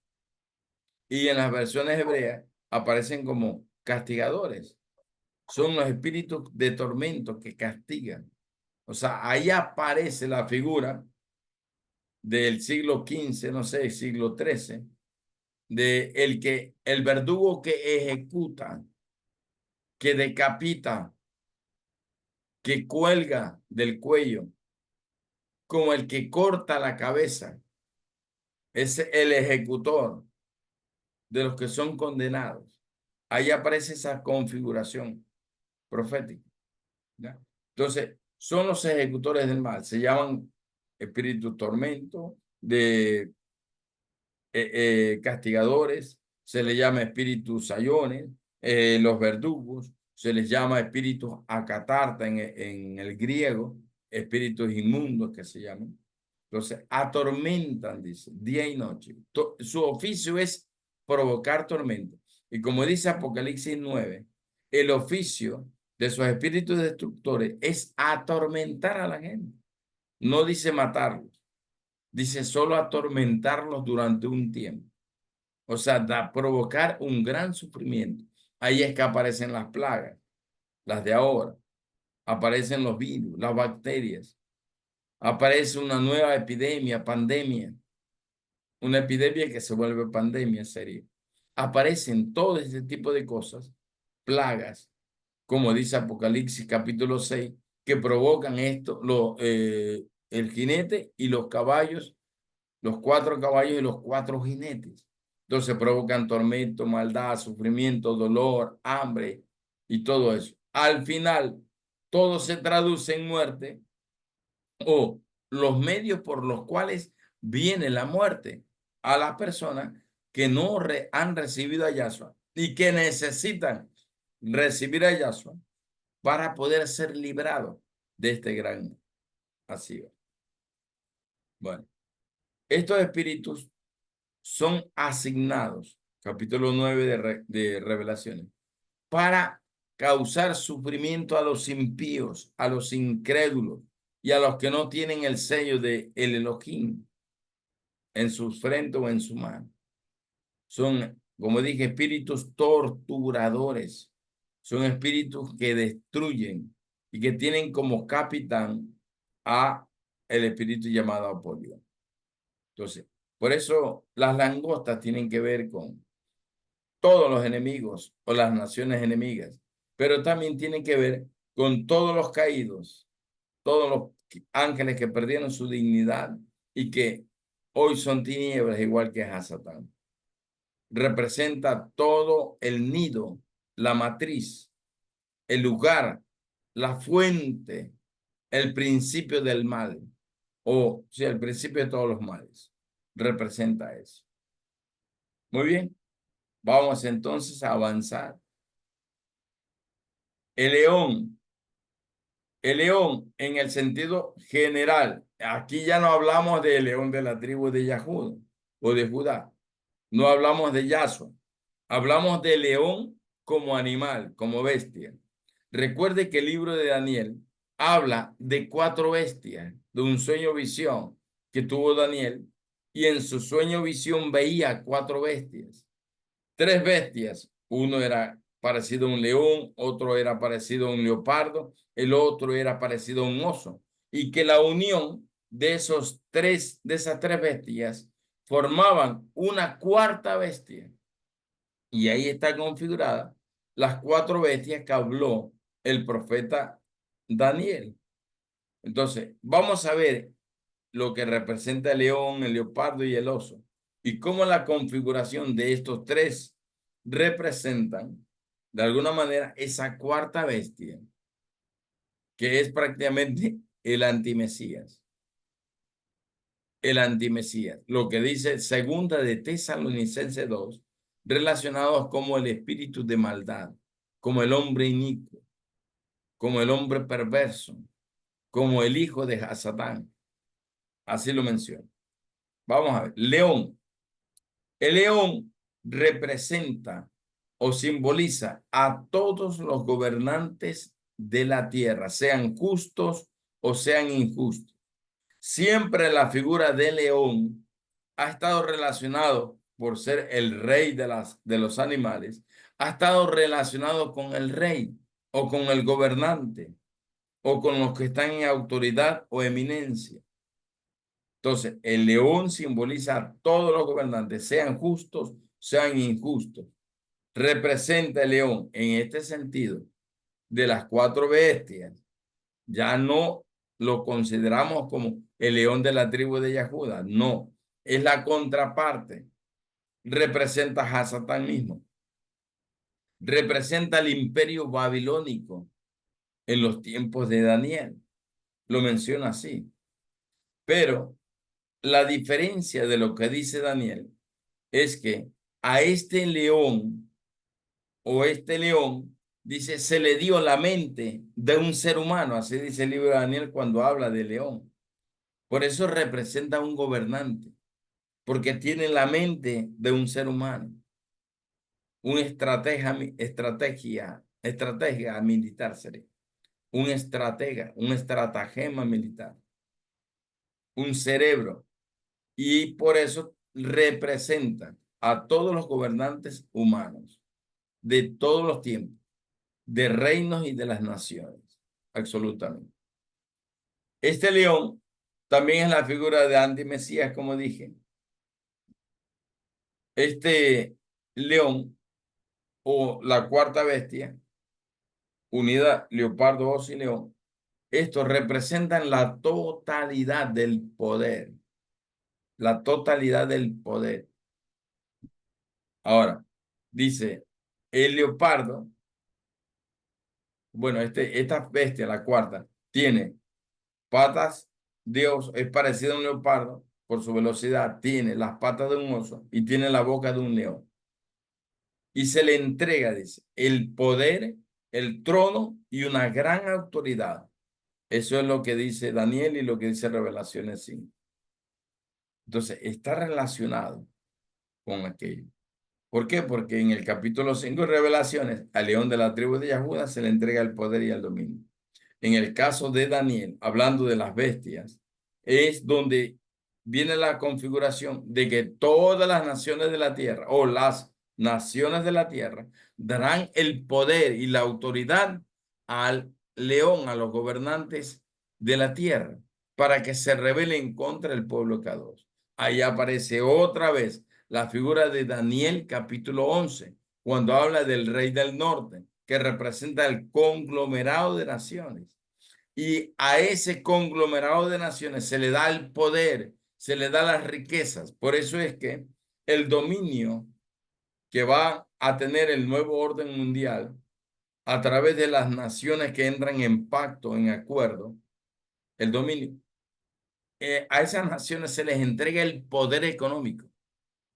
y en las versiones hebreas aparecen como castigadores. Son los espíritus de tormento que castigan. O sea, ahí aparece la figura del siglo XV, no sé, siglo XIII, de el verdugo que ejecuta, que decapita, que cuelga del cuello, como el que corta la cabeza. Es el ejecutor de los que son condenados. Ahí aparece esa configuración profética, ¿ya? Entonces, son los ejecutores del mal. Se llaman espíritu tormento, de castigadores, se les llama espíritus sayones, los verdugos, se les llama espíritus acatarta en el griego, espíritus inmundos que se llaman. Entonces, atormentan, dice, día y noche. Su oficio es provocar tormento. Y como dice Apocalipsis 9, el oficio de esos espíritus destructores es atormentar a la gente. No dice matarlos, dice solo atormentarlos durante un tiempo. O sea, provocar un gran sufrimiento. Ahí es que aparecen las plagas, las de ahora. Aparecen los virus, las bacterias. Aparece una nueva epidemia, pandemia. Una epidemia que se vuelve pandemia seria. Aparecen todo este tipo de cosas, plagas, como dice Apocalipsis capítulo 6, que provocan esto, el jinete y los caballos, los 4 caballos y los 4 jinetes. Entonces provocan tormento, maldad, sufrimiento, dolor, hambre y todo eso. Al final, todo se traduce en muerte o los medios por los cuales viene la muerte a las personas que no han recibido a Yahshua y que necesitan recibir a Yahshua para poder ser librados de este gran así. Bueno, estos espíritus son asignados, capítulo 9 de Revelaciones, para causar sufrimiento a los impíos, a los incrédulos y a los que no tienen el sello de el Elohim en su frente o en su mano. Son, como dije, espíritus torturadores. Son espíritus que destruyen y que tienen como capitán a el espíritu llamado Apolión. Entonces, por eso las langostas tienen que ver con todos los enemigos o las naciones enemigas, pero también tienen que ver con todos los caídos, todos los ángeles que perdieron su dignidad y que hoy son tinieblas igual que Hasatán. Representa todo el nido, la matriz, el lugar, la fuente, el principio del mal, o sea, el principio de todos los males. Representa eso. Muy bien, vamos entonces a avanzar. El león, el león en el sentido general. Aquí ya no hablamos del león de la tribu de Yahud o de Judá. No hablamos de Yahshua. Hablamos de león como animal, como bestia. Recuerde que el libro de Daniel habla de 4 bestias, de un sueño visión que tuvo Daniel, y en su sueño visión veía 4 bestias. 3 bestias. Uno era parecido a un león, otro era parecido a un leopardo, el otro era parecido a un oso. Y que la unión de esas 3 bestias formaban una cuarta bestia. Y ahí está configurada las cuatro bestias que habló el profeta Daniel. Entonces, vamos a ver lo que representa el león, el leopardo y el oso, y cómo la configuración de estos tres representan, de alguna manera, esa cuarta bestia, que es prácticamente el antimesías. El antimesías, lo que dice segunda de Tesalonicenses 2, relacionados como el espíritu de maldad, como el hombre inicuo, como el hombre perverso, como el hijo de Hasatán. Así lo menciona. Vamos a ver. León. El león representa o simboliza a todos los gobernantes de la tierra, sean justos o sean injustos. Siempre la figura de león ha estado relacionado, por ser el rey de los animales, ha estado relacionado con el rey o con el gobernante o con los que están en autoridad o eminencia. Entonces, el león simboliza a todos los gobernantes, sean justos, sean injustos. Representa el león en este sentido de las cuatro bestias. Ya no lo consideramos como el león de la tribu de Yahuda, no, es la contraparte. Representa a Hasatán mismo. Representa el imperio babilónico en los tiempos de Daniel. Lo menciona así. Pero la diferencia de lo que dice Daniel es que a este león o este león, dice, se le dio la mente de un ser humano. Así dice el libro de Daniel cuando habla de león. Por eso representa a un gobernante, porque tiene la mente de un ser humano, un estrategia militar sería, un estratega, un estratagema militar, un cerebro, y por eso representa a todos los gobernantes humanos de todos los tiempos, de reinos y de las naciones, absolutamente. Este león también es la figura de antimesías, como dije. Este león o la cuarta bestia, unida leopardo, oso y león, estos representan la totalidad del poder, la totalidad del poder. Ahora, dice, el leopardo, bueno, esta bestia, la cuarta, tiene patas de oso, es parecido a un leopardo por su velocidad, tiene las patas de un oso y tiene la boca de un león. Y se le entrega, dice, el poder, el trono y una gran autoridad. Eso es lo que dice Daniel y lo que dice Revelaciones 5. Entonces, está relacionado con aquello. ¿Por qué? Porque en el capítulo 5 de Revelaciones, al león de la tribu de Yahuda se le entrega el poder y el dominio. En el caso de Daniel, hablando de las bestias, es donde viene la configuración de que todas las naciones de la tierra o las naciones de la tierra darán el poder y la autoridad al león, a los gobernantes de la tierra, para que se rebelen contra el pueblo Kadosh. Ahí aparece otra vez la figura de Daniel capítulo 11, cuando habla del rey del norte, que representa el conglomerado de naciones. Y a ese conglomerado de naciones se le da el poder, se le da las riquezas. Por eso es que el dominio que va a tener el nuevo orden mundial a través de las naciones que entran en pacto, en acuerdo, el dominio, a esas naciones se les entrega el poder económico.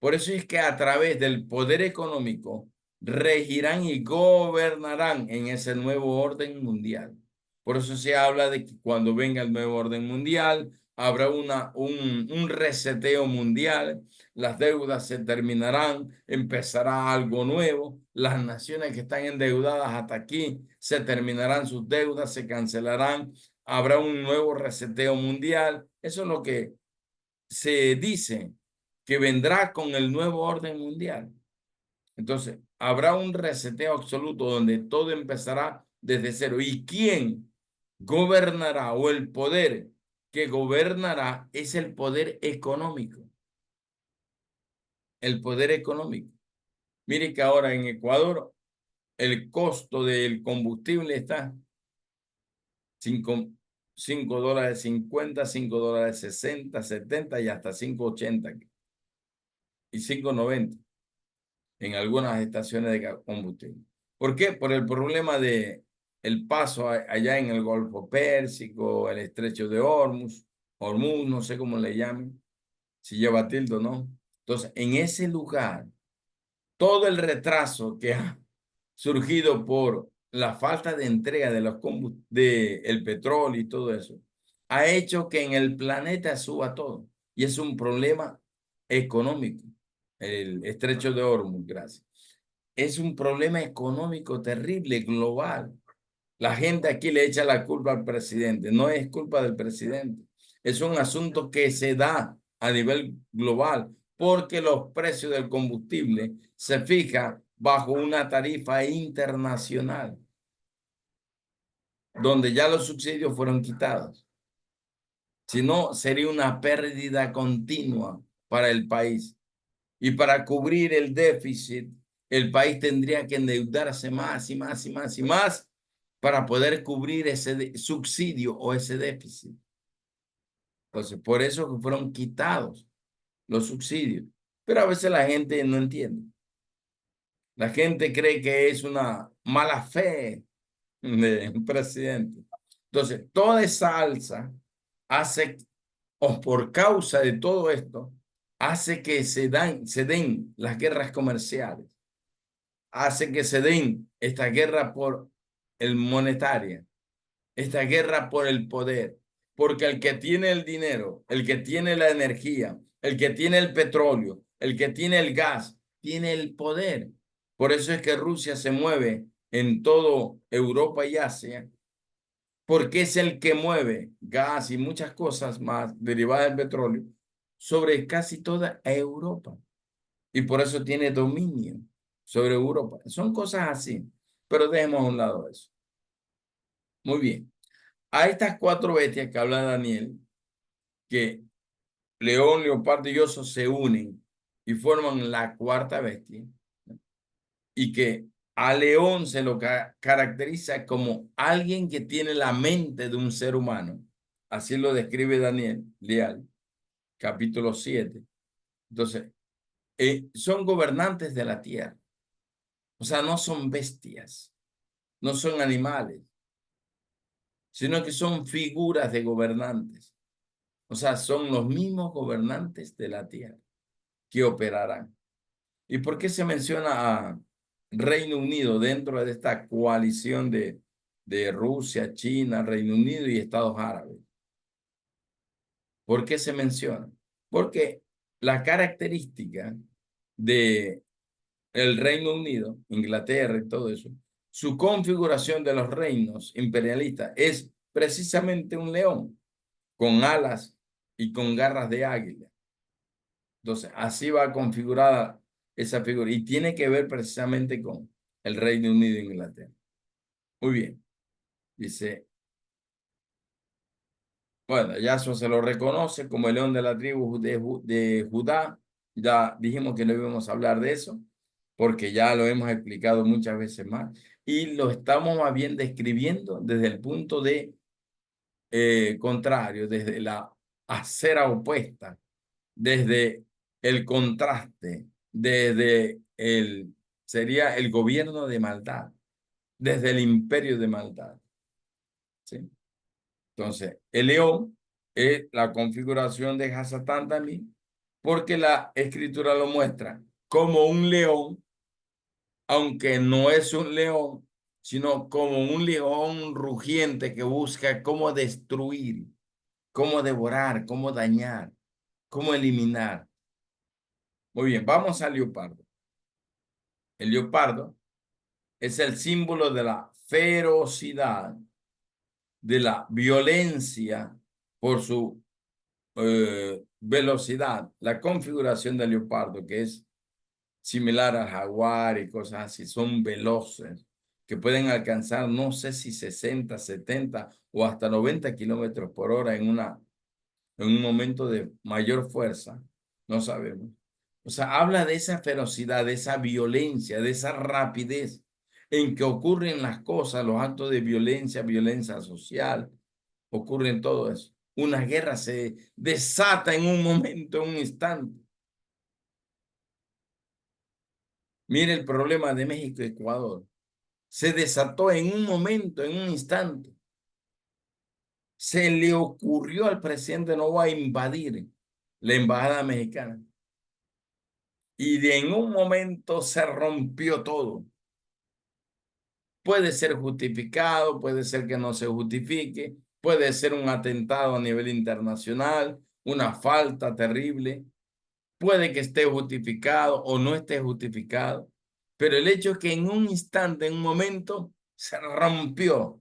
Por eso es que a través del poder económico regirán y gobernarán en ese nuevo orden mundial. Por eso se habla de que cuando venga el nuevo orden mundial, habrá un reseteo mundial, las deudas se terminarán, empezará algo nuevo, las naciones que están endeudadas hasta aquí se terminarán sus deudas, se cancelarán, habrá un nuevo reseteo mundial. Eso es lo que se dice que vendrá con el nuevo orden mundial. Entonces, habrá un reseteo absoluto donde todo empezará desde cero. ¿Y quién gobernará o el poder que gobernará es el poder económico? el poder económico. Mire que ahora en Ecuador el costo del combustible está 5, $5.50, $5.60, 70 y hasta 5.80 y 5.90 en algunas estaciones de combustible. ¿Por qué? Por el problema de el paso allá en el Golfo Pérsico, el Estrecho de Hormuz, no sé cómo le llamen, si lleva tilde o no. Entonces, en ese lugar, todo el retraso que ha surgido por la falta de entrega de el petróleo y todo eso, ha hecho que en el planeta suba todo. Y es un problema económico. El Estrecho de Hormuz, gracias. Es un problema económico terrible, global. La gente aquí le echa la culpa al presidente. No es culpa del presidente. Es un asunto que se da a nivel global porque los precios del combustible se fijan bajo una tarifa internacional donde ya los subsidios fueron quitados. Si no, sería una pérdida continua para el país. Y para cubrir el déficit, el país tendría que endeudarse más y más y más y más para poder cubrir ese subsidio o ese déficit. Entonces, por eso que fueron quitados los subsidios. Pero a veces la gente no entiende. La gente cree que es una mala fe del presidente. Entonces, toda esa alza hace, o por causa de todo esto, hace que se den las guerras comerciales, hace que se den esta guerra por el monetaria, esta guerra por el poder, porque el que tiene el dinero, el que tiene la energía, el que tiene el petróleo, el que tiene el gas, tiene el poder. Por eso es que Rusia se mueve en todo Europa y Asia, porque es el que mueve gas y muchas cosas más derivadas del petróleo sobre casi toda Europa. Y por eso tiene dominio sobre Europa. Son cosas así, pero dejemos a un lado eso. Muy bien. A estas cuatro bestias que habla Daniel, que león, leopardo y oso se unen y forman la cuarta bestia, y que a león se lo caracteriza como alguien que tiene la mente de un ser humano. Así lo describe Daniel Leal, capítulo 7. Entonces, son gobernantes de la tierra. O sea, no son bestias, no son animales, sino que son figuras de gobernantes. O sea, son los mismos gobernantes de la tierra que operarán. ¿Y por qué se menciona a Reino Unido dentro de esta coalición de Rusia, China, Reino Unido y Estados Árabes? ¿Por qué se menciona? Porque la característica de el Reino Unido, Inglaterra y todo eso, su configuración de los reinos imperialistas es precisamente un león con alas y con garras de águila. Entonces, así va configurada esa figura y tiene que ver precisamente con el Reino Unido e Inglaterra. Muy bien. Dice, bueno, Yahshua se lo reconoce como el león de la tribu de Judá. Ya dijimos que no íbamos a hablar de eso porque ya lo hemos explicado muchas veces más y lo estamos más bien describiendo desde el punto de contrario, desde la acera opuesta, desde el contraste, sería el gobierno de maldad, desde el imperio de maldad. ¿Sí? Entonces, el león es la configuración de Hasatán también, porque la escritura lo muestra como un león, aunque no es un león, sino como un león rugiente que busca cómo destruir, cómo devorar, cómo dañar, cómo eliminar. Muy bien, vamos al leopardo. El leopardo es el símbolo de la ferocidad, de la violencia por su velocidad. La configuración del leopardo, que es similar al jaguar y cosas así, son veloces, que pueden alcanzar, no sé si 60, 70 o hasta 90 kilómetros por hora en un momento de mayor fuerza, no sabemos. O sea, habla de esa ferocidad, de esa violencia, de esa rapidez en que ocurren las cosas, los actos de violencia, violencia social, ocurren todo eso. Una guerra se desata en un momento, en un instante. Mire el problema de México y Ecuador. Se desató en un momento, en un instante. Se le ocurrió al presidente Novoa invadir la embajada mexicana. Y en un momento se rompió todo. Puede ser justificado, puede ser que no se justifique, puede ser un atentado a nivel internacional, una falta terrible, puede que esté justificado o no esté justificado, pero el hecho es que en un instante, en un momento, se rompió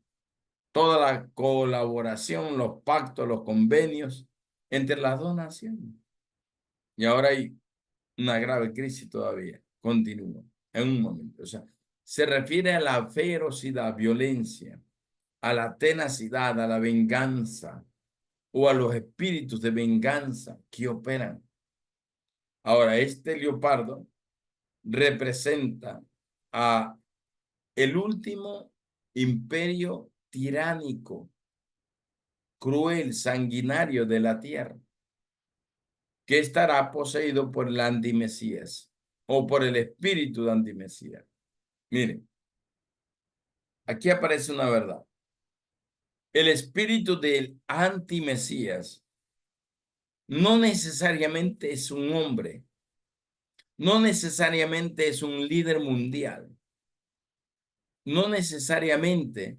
toda la colaboración, los pactos, los convenios entre las dos naciones. Y ahora hay una grave crisis todavía, continúa, en un momento. O sea, se refiere a la ferocidad, violencia, a la tenacidad, a la venganza o a los espíritus de venganza que operan. Ahora, este leopardo representa a el último imperio tiránico, cruel, sanguinario de la tierra, que estará poseído por el antimesías o por el espíritu de antimesías. Miren, aquí aparece una verdad. El espíritu del antimesías no necesariamente es un hombre, no necesariamente es un líder mundial, no necesariamente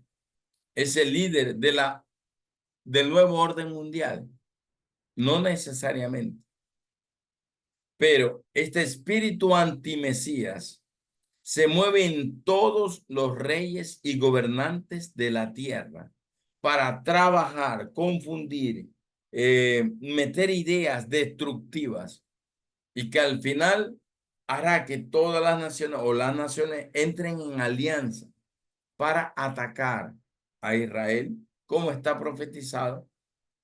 es el líder del nuevo orden mundial, no necesariamente. Pero este espíritu antimesías se mueve en todos los reyes y gobernantes de la tierra para trabajar, confundir, meter ideas destructivas y que al final hará que todas las naciones o las naciones entren en alianza para atacar a Israel, como está profetizado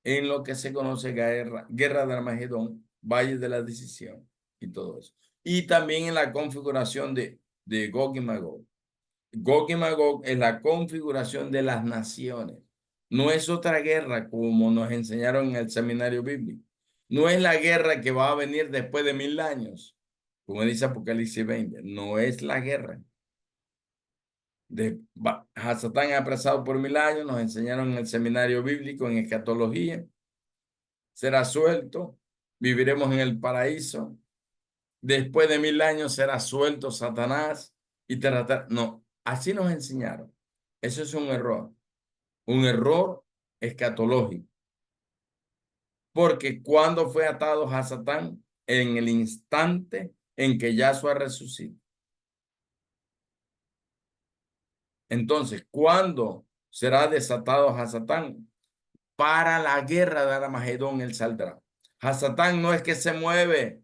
en lo que se conoce guerra de Armagedón, Valle de la Decisión y todo eso. Y también en la configuración de Gog y Magog. Gog y Magog es la configuración de las naciones. No es otra guerra como nos enseñaron en el seminario bíblico. No es la guerra que va a venir después de 1000 años, como dice Apocalipsis 20. No es la guerra. Hasatán apresado por 1000 años, nos enseñaron en el seminario bíblico, en escatología. Será suelto, viviremos en el paraíso. Después de 1000 años será suelto Satanás y tratar. No, así nos enseñaron. Eso es un error escatológico. Porque cuando fue atado a Satán, en el instante en que Yahshua resucita. Entonces, ¿cuándo será desatado a Satán? Para la guerra de Armagedón él saldrá. Hasatán no es que se mueve,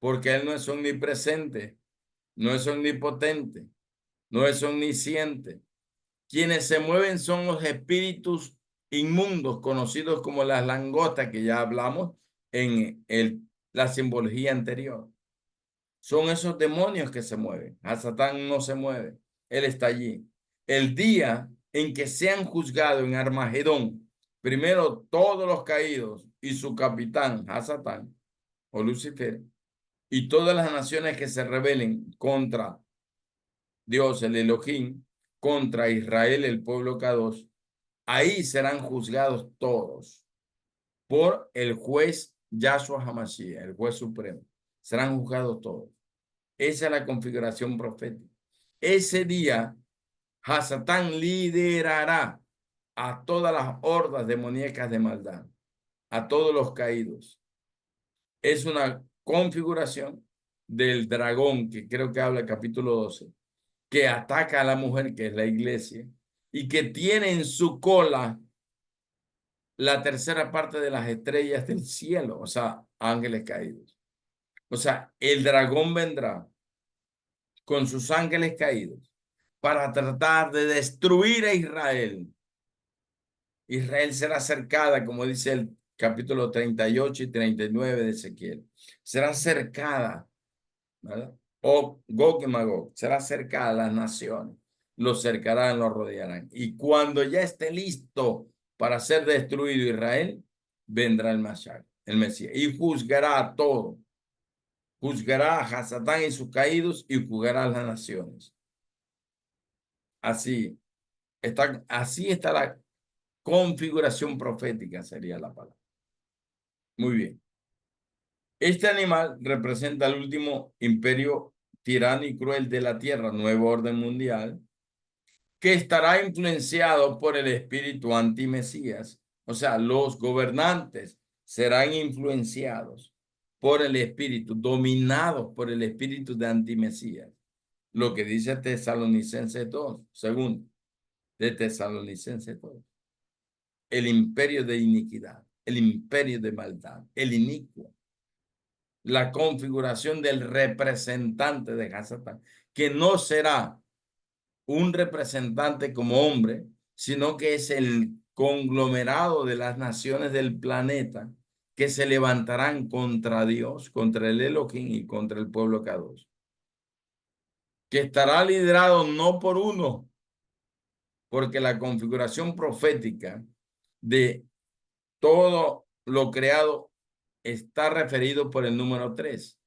porque él no es omnipresente, no es omnipotente, no es omnisciente. Quienes se mueven son los espíritus inmundos, conocidos como las langostas, que ya hablamos en la simbología anterior. Son esos demonios que se mueven. Hasatán no se mueve, él está allí. El día en que sean juzgados en Armagedón, primero todos los caídos y su capitán, Hasatán o Lucifer, y todas las naciones que se rebelen contra Dios, el Elohim, contra Israel, el pueblo Kadosh, ahí serán juzgados todos por el juez Yahshua HaMashiach, el juez supremo. Serán juzgados todos. Esa es la configuración profética. Ese día, Hasatán liderará a todas las hordas demoníacas de maldad, a todos los caídos. Es una configuración del dragón, que creo que habla el capítulo 12, que ataca a la mujer, que es la iglesia, y que tiene en su cola la tercera parte de las estrellas del cielo, o sea, ángeles caídos. O sea, el dragón vendrá con sus ángeles caídos para tratar de destruir a Israel. Israel será cercada, como dice capítulo 38 y 39 de Ezequiel. Será cercada, ¿verdad? O Gog y Magog, será cercada a las naciones. Los cercarán, los rodearán. Y cuando ya esté listo para ser destruido Israel, vendrá el Mashiach, el Mesías, y juzgará a todo. Juzgará a Hasatán y sus caídos y juzgará a las naciones. Así está la configuración profética, sería la palabra. Muy bien. Este animal representa el último imperio tirano y cruel de la tierra, nuevo orden mundial, que estará influenciado por el espíritu anti-Mesías. O sea, los gobernantes serán influenciados por el espíritu, dominados por el espíritu de anti-Mesías. Lo que dice Tesalonicenses 2, segundo, de Tesalonicenses 2. El imperio de iniquidad, el imperio de maldad, el inicuo, la configuración del representante de Hasatán, que no será un representante como hombre, sino que es el conglomerado de las naciones del planeta que se levantarán contra Dios, contra el Elohim y contra el pueblo Kadosh, que estará liderado no por uno, porque la configuración profética de todo lo creado está referido por el número 3.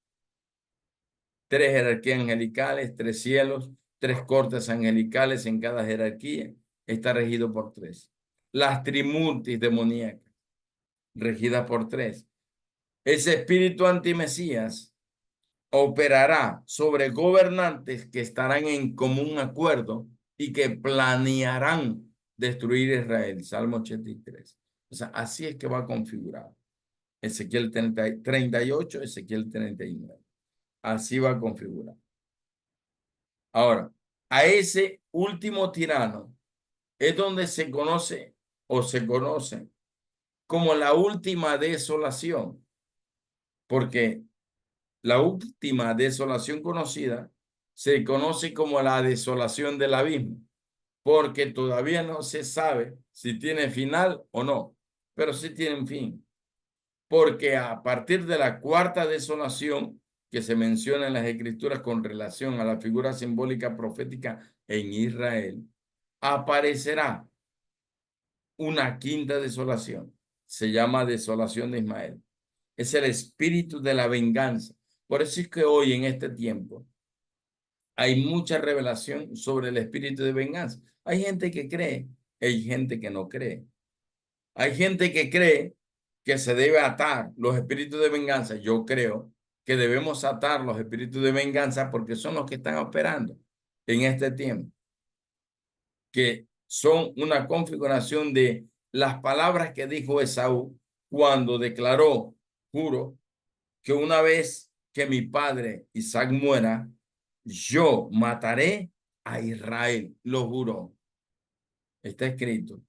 Tres jerarquías angelicales, tres cielos, tres cortes angelicales en cada jerarquía. Está regido por 3. Las trimurtis demoníacas, regidas por 3. Ese espíritu antimesías operará sobre gobernantes que estarán en común acuerdo y que planearán destruir Israel. Salmo 83. O sea, así es que va configurado. Ezequiel 38, Ezequiel 39. Así va configurado. Ahora, a ese último tirano es donde se conoce o se conoce como la última desolación, porque la última desolación conocida se conoce como la desolación del abismo, porque todavía no se sabe si tiene final o no, pero sí tiene un fin, porque a partir de la cuarta desolación que se menciona en las escrituras con relación a la figura simbólica profética en Israel, aparecerá una quinta desolación. Se llama desolación de Ismael. Es el espíritu de la venganza. Por eso es que hoy en este tiempo hay mucha revelación sobre el espíritu de venganza. Hay gente que cree, hay gente que no cree. Hay gente que cree que se debe atar los espíritus de venganza. Yo creo que debemos atar los espíritus de venganza porque son los que están operando en este tiempo, que son una configuración de las palabras que dijo Esaú cuando declaró, juro, que una vez que mi padre Isaac muera, yo mataré a Israel. Lo juró. Está escrito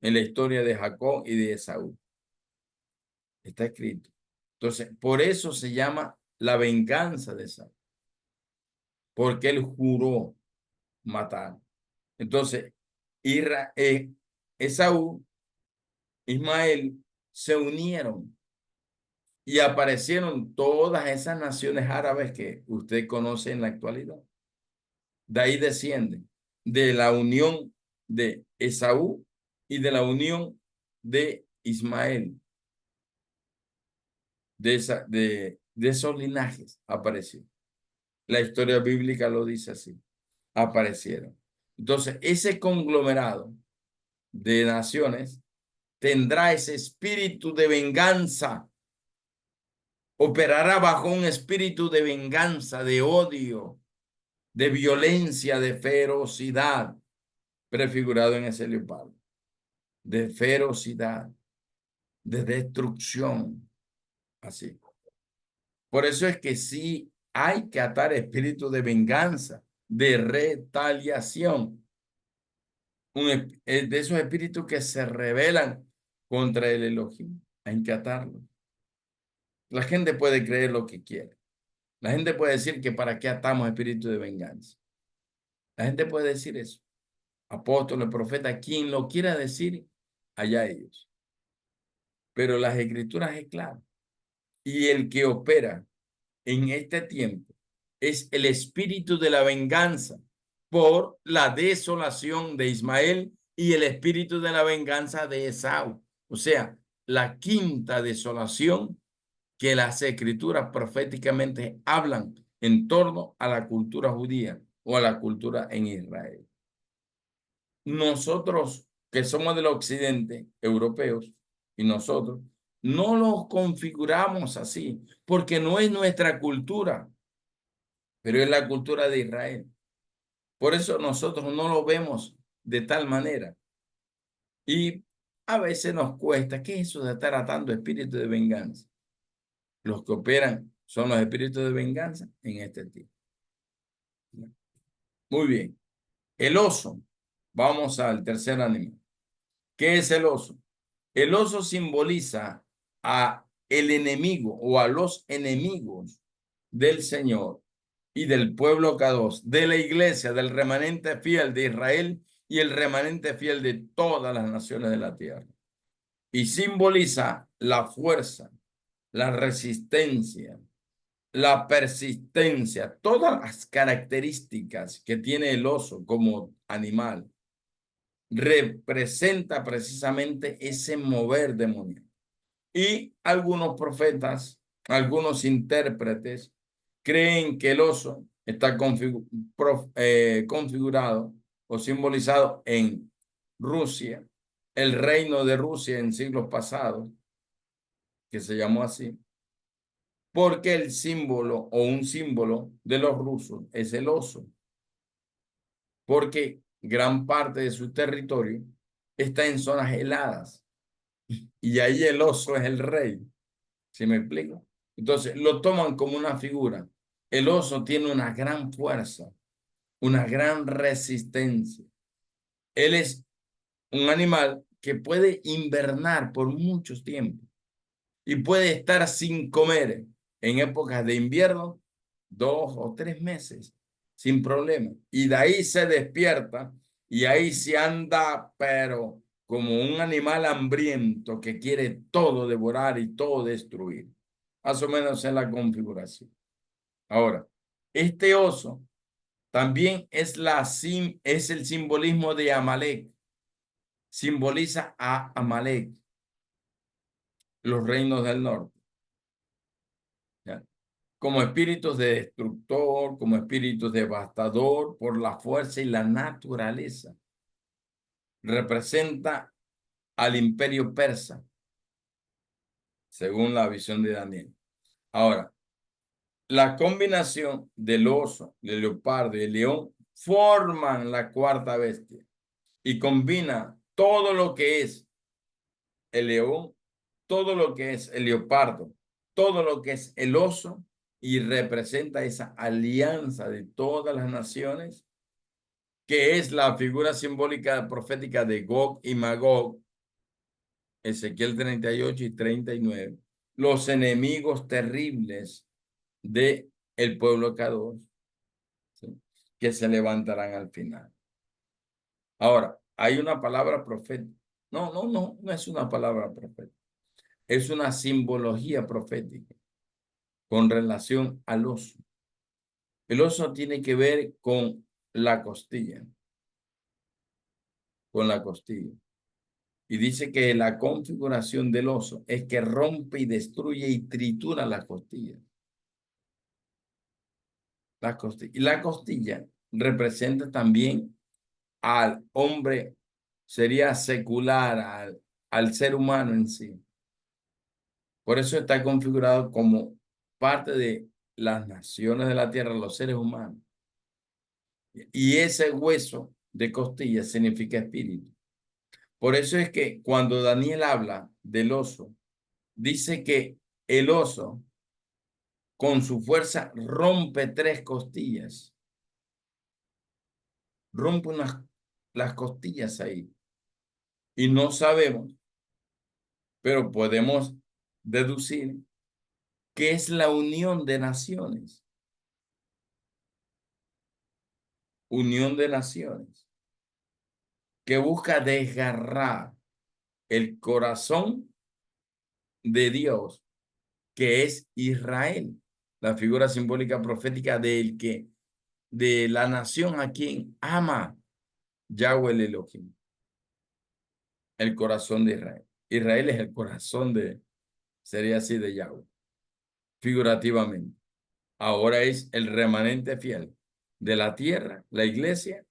en la historia de Jacob y de Esaú. Está escrito. Entonces, por eso se llama la venganza de Esaú, porque él juró matar. Entonces, Esaú, Ismael se unieron y aparecieron todas esas naciones árabes que usted conoce en la actualidad. De ahí descienden, de la unión de Esaú y de la unión de Ismael, de esos linajes apareció. La historia bíblica lo dice así, aparecieron. Entonces, ese conglomerado de naciones tendrá ese espíritu de venganza, operará bajo un espíritu de venganza, de odio, de violencia, de ferocidad, prefigurado en ese leopardo, de ferocidad, de destrucción, así. Por eso es que sí hay que atar espíritu de venganza, de retaliación, de esos espíritus que se rebelan contra el Elohim. Hay que atarlos. La gente puede creer lo que quiere. La gente puede decir que para qué atamos espíritu de venganza. La gente puede decir eso. Apóstoles, profetas, quien lo quiera decir, allá ellos. pero las escrituras es claro. Y el que opera en este tiempo es el espíritu de la venganza por la desolación de Ismael y el espíritu de la venganza de Esaú. O sea, la quinta desolación que las escrituras proféticamente hablan en torno a la cultura judía o a la cultura en Israel. Nosotros que somos del occidente, europeos, y nosotros, no los configuramos así, porque no es nuestra cultura, pero es la cultura de Israel. Por eso nosotros no lo vemos de tal manera. Y a veces nos cuesta, ¿qué es eso de estar atando espíritu de venganza? Los que operan son los espíritus de venganza en este tipo. Muy bien. El oso. Vamos al tercer animal. ¿Qué es el oso? El oso simboliza a el enemigo o a los enemigos del Señor y del pueblo K2, de la iglesia, del remanente fiel de Israel y el remanente fiel de todas las naciones de la tierra. Y simboliza la fuerza, la resistencia, la persistencia, todas las características que tiene el oso como animal, representa precisamente ese mover demoníaco. Y algunos profetas, algunos intérpretes, creen que el oso está configurado o simbolizado en Rusia, el reino de Rusia en siglos pasados, que se llamó así, porque el símbolo o un símbolo de los rusos es el oso, porque gran parte de su territorio está en zonas heladas y ahí el oso es el rey. ¿Sí me explico? Entonces lo toman como una figura. El oso tiene una gran fuerza, una gran resistencia. Él es un animal que puede invernar por muchos tiempos y puede estar sin comer en épocas de invierno 2 o 3 meses sin problema. Y de ahí se despierta y ahí se anda, pero como un animal hambriento que quiere todo devorar y todo destruir. Más o menos en la configuración. Ahora, este oso también es el simbolismo de Amalek. Simboliza a Amalek, los reinos del norte. ¿Ya? Como espíritus de destructor, como espíritus devastador por la fuerza y la naturaleza. Representa al imperio persa, según la visión de Daniel. Ahora, la combinación del oso, del leopardo y el león forman la cuarta bestia y combina todo lo que es el león, todo lo que es el leopardo, todo lo que es el oso y representa esa alianza de todas las naciones que es la figura simbólica profética de Gog y Magog, Ezequiel 38 y 39, los enemigos terribles de el pueblo K2, ¿sí? Que se levantarán al final. Ahora, hay una palabra profética. No es una palabra profética. Es una simbología profética con relación al oso. El oso tiene que ver la costilla, con la costilla. Y dice que la configuración del oso es que rompe y destruye y tritura las costillas. Y la costilla representa también al hombre, sería secular, al ser humano en sí. Por eso está configurado como parte de las naciones de la tierra, los seres humanos. Y ese hueso de costilla significa espíritu. Por eso es que cuando Daniel habla del oso, dice que el oso con su fuerza rompe 3 costillas, rompe las costillas ahí. Y no sabemos, pero podemos deducir que es la unión de naciones, unión de naciones, que busca desgarrar el corazón de Dios, que es Israel, la figura simbólica profética de la nación a quien ama Yahweh el Elohim, el corazón de Israel. Israel es el corazón sería así de Yahweh, figurativamente. Ahora es el remanente fiel de la tierra, la iglesia,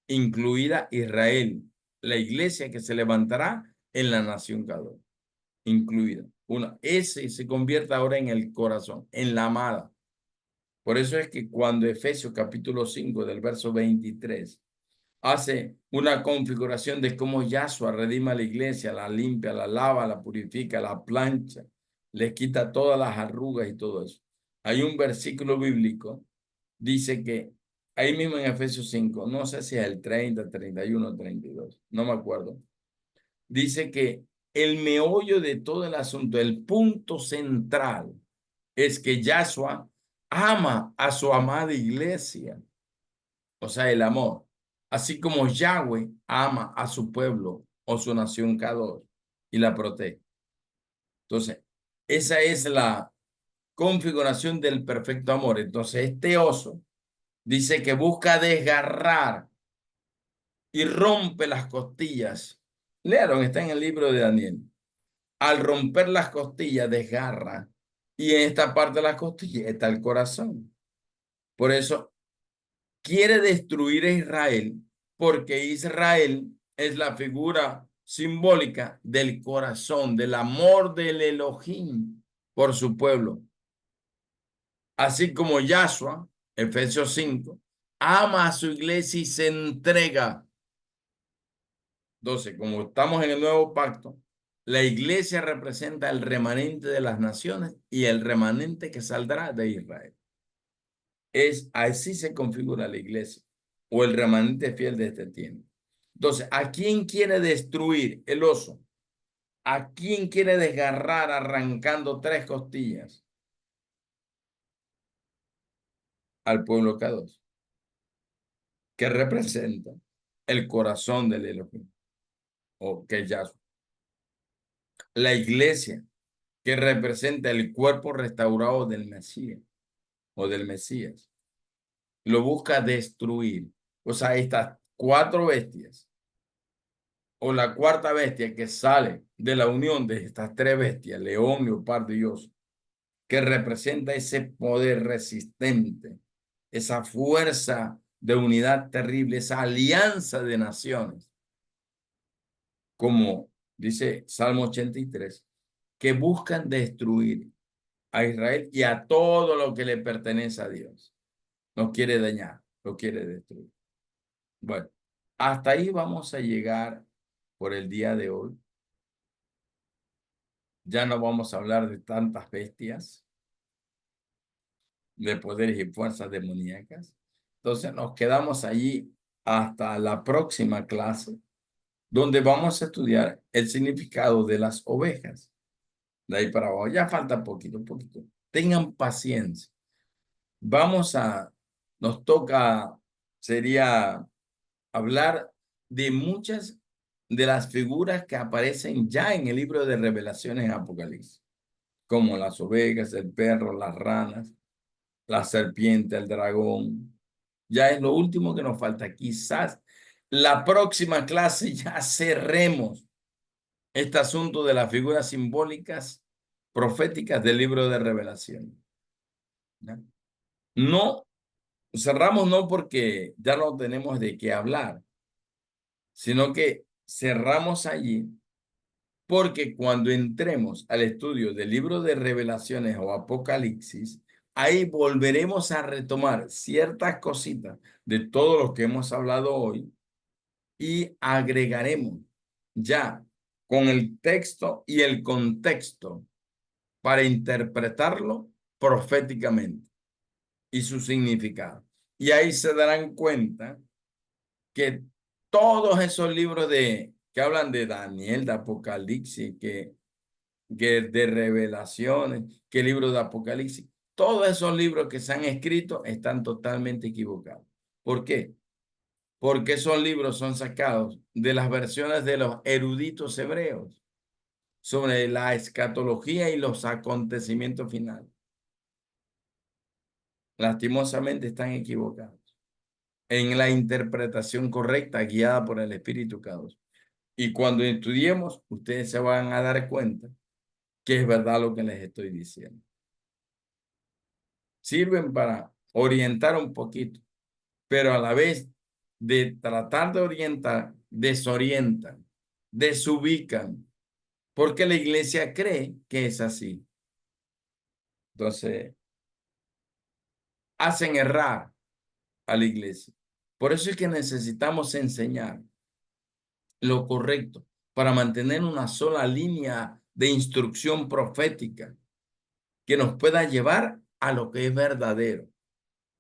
incluida Israel, la iglesia que se levantará en la nación Gadol, incluida. Ese se convierte ahora en el corazón, en la amada. Por eso es que cuando Efesios capítulo 5 del verso 23 hace una configuración de cómo Yahshua redima a la iglesia, la limpia, la lava, la purifica, la plancha, le quita todas las arrugas y todo eso. Hay un versículo bíblico, dice que ahí mismo en Efesios 5, no sé si es el 30, 31, 32, no me acuerdo, dice que el meollo de todo el asunto, el punto central, es que Yahshua ama a su amada iglesia, o sea, el amor, así como Yahweh ama a su pueblo o su nación Kadosh y la protege. Entonces, esa es la configuración del perfecto amor. Entonces, este oso dice que busca desgarrar y rompe las costillas. Learon, está en el libro de Daniel. Al romper las costillas, desgarra. Y en esta parte de las costillas está el corazón. Por eso quiere destruir a Israel, porque Israel es la figura simbólica del corazón, del amor del Elohim por su pueblo. Así como Yahshua, Efesios 5, ama a su iglesia y se entrega. Entonces, como estamos en el nuevo pacto, la iglesia representa el remanente de las naciones y el remanente que saldrá de Israel. Así se configura la iglesia o el remanente fiel de este tiempo. Entonces, ¿a quién quiere destruir el oso? ¿A quién quiere desgarrar arrancando 3 costillas? Al pueblo Kadosh, que representa el corazón del Elohim, o que es Yahshua. La iglesia, que representa el cuerpo restaurado del Mesías o del Mesías, lo busca destruir. O sea, estas 4 bestias o la cuarta bestia que sale de la unión de estas 3 bestias, león, leopardo y oso, que representa ese poder resistente, esa fuerza de unidad terrible, esa alianza de naciones, como dice Salmo 83, que buscan destruir a Israel y a todo lo que le pertenece a Dios. No quiere dañar, lo quiere destruir. Bueno, hasta ahí vamos a llegar por el día de hoy. Ya no vamos a hablar de tantas bestias, de poderes y fuerzas demoníacas. Entonces nos quedamos allí hasta la próxima clase, donde vamos a estudiar el significado de las ovejas. De ahí para abajo, ya falta poquito, poquito. Tengan paciencia. Nos toca, sería hablar de muchas de las figuras que aparecen ya en el libro de Revelaciones en Apocalipsis, como las ovejas, el perro, las ranas, la serpiente, el dragón. Ya es lo último que nos falta. Quizás la próxima clase ya cerremos este asunto de las figuras simbólicas proféticas del libro de Revelación. ¿Ya? No cerramos no porque ya no tenemos de qué hablar, sino que cerramos allí porque cuando entremos al estudio del libro de Revelaciones o Apocalipsis, ahí volveremos a retomar ciertas cositas de todo lo que hemos hablado hoy y agregaremos ya con el texto y el contexto para interpretarlo proféticamente y su significado. Y ahí se darán cuenta que todos esos libros que hablan de Daniel, de Apocalipsis, que de Revelaciones, que libros de Apocalipsis, todos esos libros que se han escrito están totalmente equivocados. ¿Por qué? Porque esos libros son sacados de las versiones de los eruditos hebreos. sobre la escatología y los acontecimientos finales. Lastimosamente están equivocados en la interpretación correcta guiada por el Espíritu cada. Y cuando estudiemos, ustedes se van a dar cuenta que es verdad lo que les estoy diciendo. Sirven para orientar un poquito, pero a la vez de tratar de orientar, desorientan, desubican, porque la iglesia cree que es así. Entonces, hacen errar a la iglesia. Por eso es que necesitamos enseñar lo correcto para mantener una sola línea de instrucción profética que nos pueda llevar a lo que es verdadero.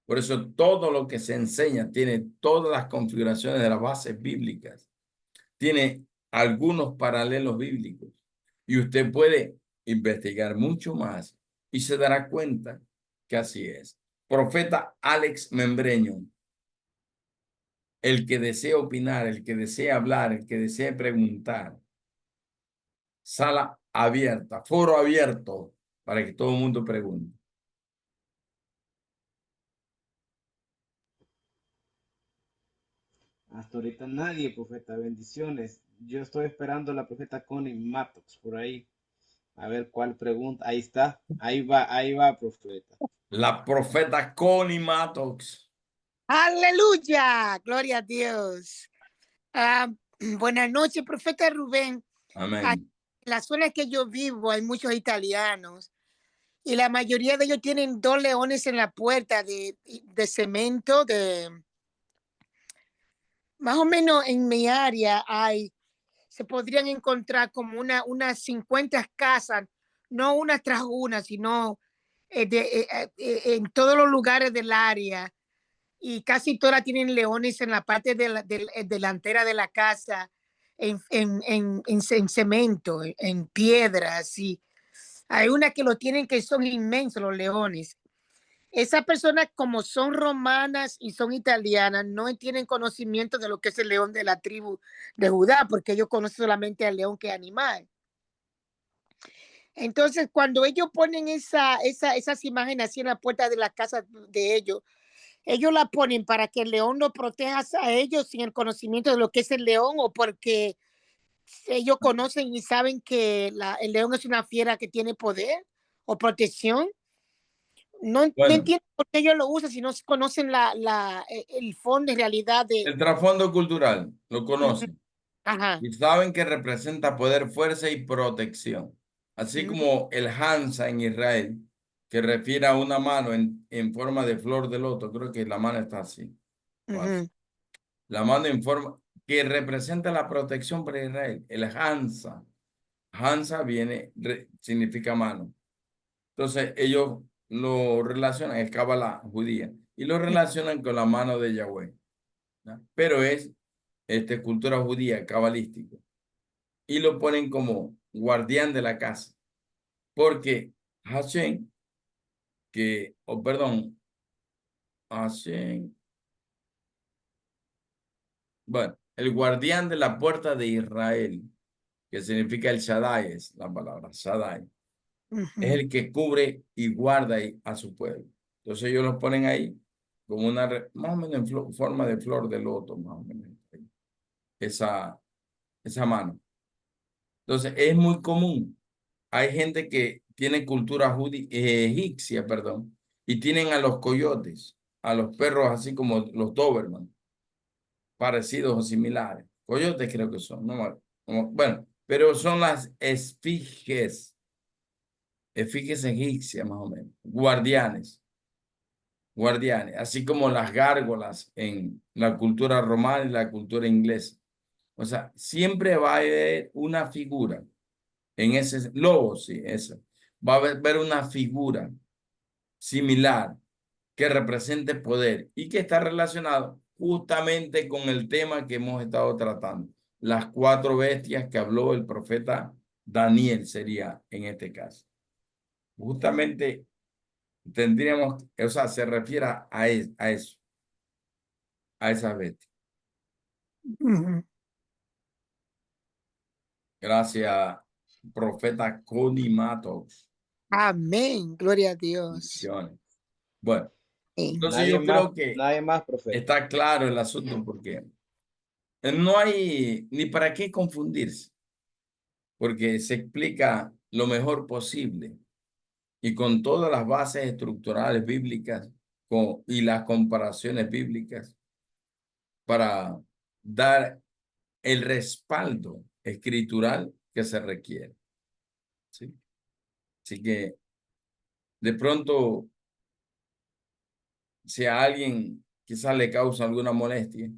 Por eso todo lo que se enseña tiene todas las configuraciones de las bases bíblicas, tiene algunos paralelos bíblicos y usted puede investigar mucho más y se dará cuenta que así es. Profeta Alex Membreño, el que desee opinar, el que desee hablar, el que desee preguntar, sala abierta, foro abierto para que todo el mundo pregunte. Hasta ahorita nadie, profeta. Bendiciones. Yo estoy esperando a la profeta Connie Mattox por ahí. A ver cuál pregunta. Ahí está. Ahí va, profeta. La profeta Connie Mattox. Aleluya, gloria a Dios. Ah, buenas noches, profeta Rubén. Aquí, Amén. en la zona que yo vivo hay muchos italianos y la mayoría de ellos tienen dos leones en la puerta de cemento. Más o menos en mi área se podrían encontrar como unas 50 casas, no una tras una, sino en todos los lugares del área y casi todas tienen leones en la parte delantera de la casa, en cemento, en piedras, y hay una que lo tienen que son inmensos los leones. Esas personas, como son romanas y son italianas, no tienen conocimiento de lo que es el león de la tribu de Judá, porque ellos conocen solamente al león que animal. Entonces, cuando ellos ponen esas imágenes así en la puerta de la casa de ellos la ponen para que el león lo proteja a ellos sin el conocimiento de lo que es el león o porque ellos conocen y saben que el león es una fiera que tiene poder o protección. No Bueno, entiendo por qué ellos lo usan si no conocen el fondo en realidad de... el trasfondo cultural lo Ujú. conocen Ajá. y saben que representa poder, fuerza y protección. Así Ujú. como el Hansa en Israel, que refiere a una mano en forma de flor de loto, creo que la mano está así, o así. Ujú. La mano en forma que representa la protección para Israel, el Hansa. Hansa significa mano. Entonces ellos lo relacionan, es Cábala judía, y lo relacionan con la mano de Yahweh, ¿no? Pero es cultura judía, cabalística, y lo ponen como guardián de la casa, porque Hashem, perdón, Hashem, bueno, el guardián de la puerta de Israel, que significa el Shaddai, es la palabra Shaddai, es Ujú. el que cubre y guarda a su pueblo. Entonces ellos los ponen ahí como más o menos en forma de flor de loto, más o menos, esa, esa mano. Entonces es muy común. Hay gente que tiene cultura egipcia, perdón, y tienen a los coyotes, a los perros así como los Doberman, parecidos o similares. Coyotes creo que son, bueno, pero son las esfinges egipcias más o menos, guardianes, así como las gárgolas en la cultura romana y la cultura inglesa. O sea, siempre va a haber una figura en ese lobo, sí, eso. Va a haber una figura similar que represente poder y que está relacionado justamente con el tema que hemos estado tratando. Las cuatro bestias que habló el profeta Daniel sería en este caso. Justamente tendríamos, o sea, se refiere a eso, a esas bestias. Ujú. Gracias, profeta Connie Mattox. Amén. Gloria a Dios. Bendiciones. Bueno, Amén. entonces yo creo que Nadie más, profeta. está claro el asunto porque no hay ni para qué confundirse, porque se explica lo mejor posible y con todas las bases estructurales bíblicas y las comparaciones bíblicas para dar el respaldo escritural que se requiere. ¿Sí? Así que de pronto, si a alguien quizás le causa alguna molestia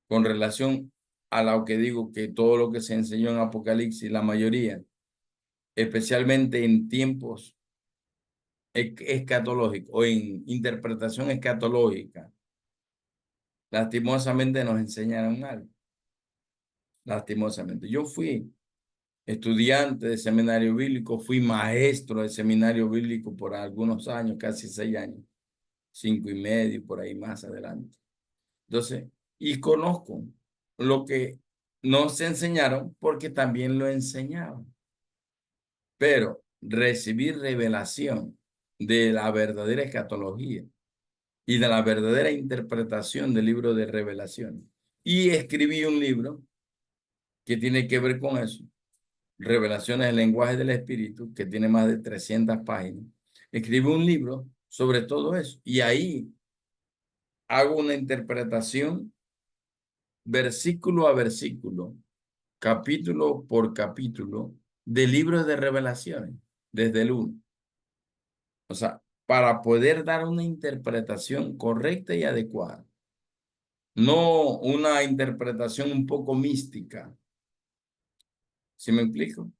con relación a lo que digo, que todo lo que se enseñó en Apocalipsis, la mayoría, especialmente en tiempos escatológicos o en interpretación escatológica, lastimosamente nos enseñaron algo. Lastimosamente. Yo fui estudiante de seminario bíblico, fui maestro de seminario bíblico por algunos años, casi 6 años, 5 y medio, por ahí más adelante. Entonces, y conozco lo que nos enseñaron porque también lo enseñaban. Pero recibir revelación de la verdadera escatología y de la verdadera interpretación del libro de Revelación. Y escribí un libro que tiene que ver con eso. Revelaciones del lenguaje del espíritu, que tiene más de 300 páginas. Escribí un libro sobre todo eso y ahí hago una interpretación versículo a versículo, capítulo por capítulo, del libro de Revelaciones, desde el 1. O sea, para poder dar una interpretación correcta y adecuada. No una interpretación un poco mística. ¿Sí me explico?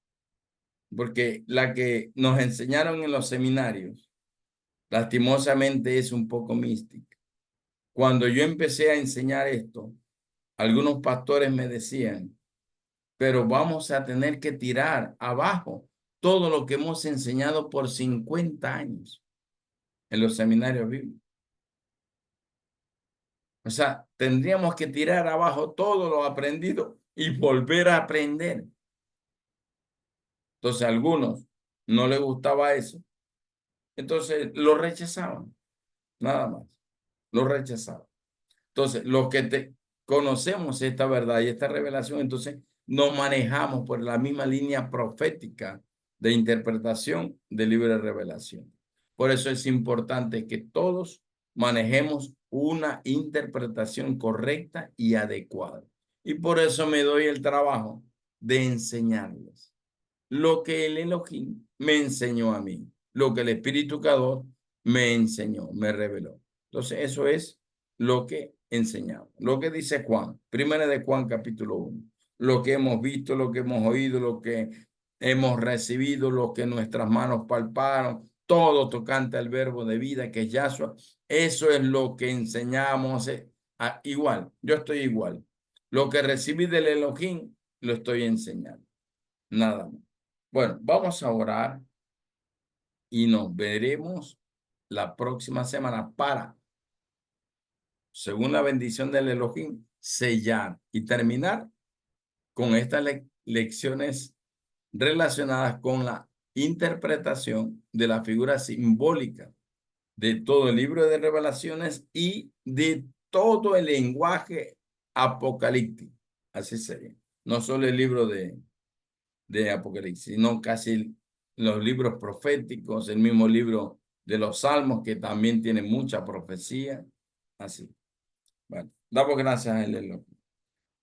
Porque la que nos enseñaron en los seminarios, lastimosamente es un poco mística. Cuando yo empecé a enseñar esto, algunos pastores me decían, pero vamos a tener que tirar abajo todo lo que hemos enseñado por 50 años en los seminarios bíblicos. O sea, tendríamos que tirar abajo todo lo aprendido y volver a aprender. Entonces, a algunos no les gustaba eso. Entonces, lo rechazaban. Nada más. Lo rechazaban. Entonces, los que conocemos esta verdad y esta revelación, entonces nos manejamos por la misma línea profética de interpretación del libro de Revelación. Por eso es importante que todos manejemos una interpretación correcta y adecuada. Y por eso me doy el trabajo de enseñarles lo que el Elohim me enseñó a mí, lo que el Espíritu Creador me enseñó, me reveló. Entonces, eso es lo que enseñamos. Lo que dice Juan, primera de Juan capítulo 1. Lo que hemos visto, lo que hemos oído, lo que hemos recibido, lo que nuestras manos palparon, todo tocante al verbo de vida que es Yahshua. Eso es lo que enseñamos. Igual, yo estoy igual. Lo que recibí del Elohim, lo estoy enseñando. Nada más. Bueno, vamos a orar y nos veremos la próxima semana para, según la bendición del Elohim, sellar y terminar con estas lecciones relacionadas con la interpretación de la figura simbólica de todo el libro de Revelaciones y de todo el lenguaje apocalíptico. Así sería. No solo el libro de Apocalipsis, sino casi los libros proféticos, el mismo libro de los Salmos, que también tiene mucha profecía. Así. Bueno, damos gracias a él.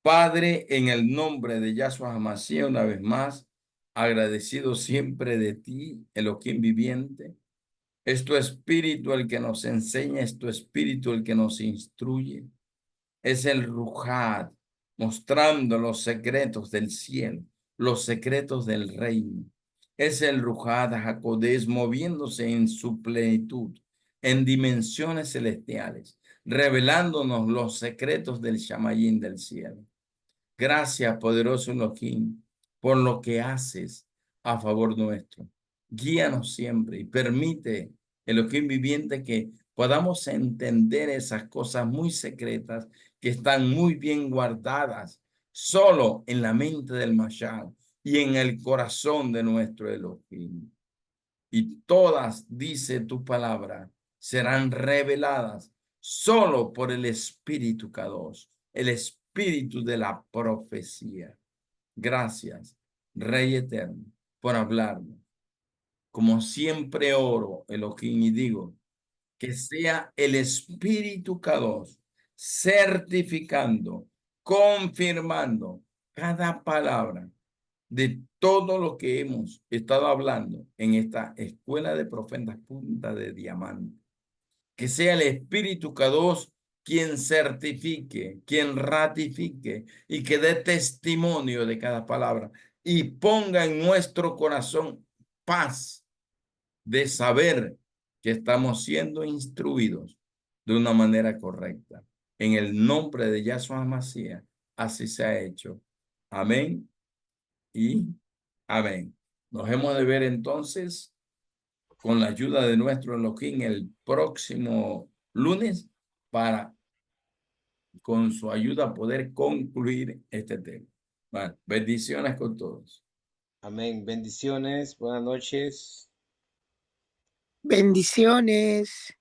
Padre, en el nombre de Yahshua HaMashiach, una vez más, agradecido siempre de ti, Elohim viviente. Es tu espíritu el que nos enseña, es tu espíritu el que nos instruye. Es el Ruhad, mostrando los secretos del cielo, los secretos del reino. Es el Ruhad HaKodesh moviéndose en su plenitud, en dimensiones celestiales, revelándonos los secretos del Shamayim del cielo. Gracias, poderoso Elohim, por lo que haces a favor nuestro. Guíanos siempre y permite, Elohim viviente, que podamos entender esas cosas muy secretas que están muy bien guardadas solo en la mente del Mashal, y en el corazón de nuestro Elohim. Y todas, dice tu palabra, serán reveladas solo por el Espíritu Kadosh, el Espíritu de la profecía. Gracias, Rey Eterno, por hablarnos. Como siempre oro, Elohim, y digo, que sea el Espíritu Kadosh certificando, confirmando cada palabra de todo lo que hemos estado hablando en esta escuela de profetas Punta de Diamante. Que sea el Espíritu Kadosh quien certifique, quien ratifique y que dé testimonio de cada palabra y ponga en nuestro corazón paz de saber que estamos siendo instruidos de una manera correcta. En el nombre de Yahshua Mashiach, así se ha hecho. Amén y amén. Nos hemos de ver entonces con la ayuda de nuestro Elohim el próximo lunes para con su ayuda poder concluir este tema. Bueno, bendiciones con todos. Amén. Bendiciones. Buenas noches. Bendiciones.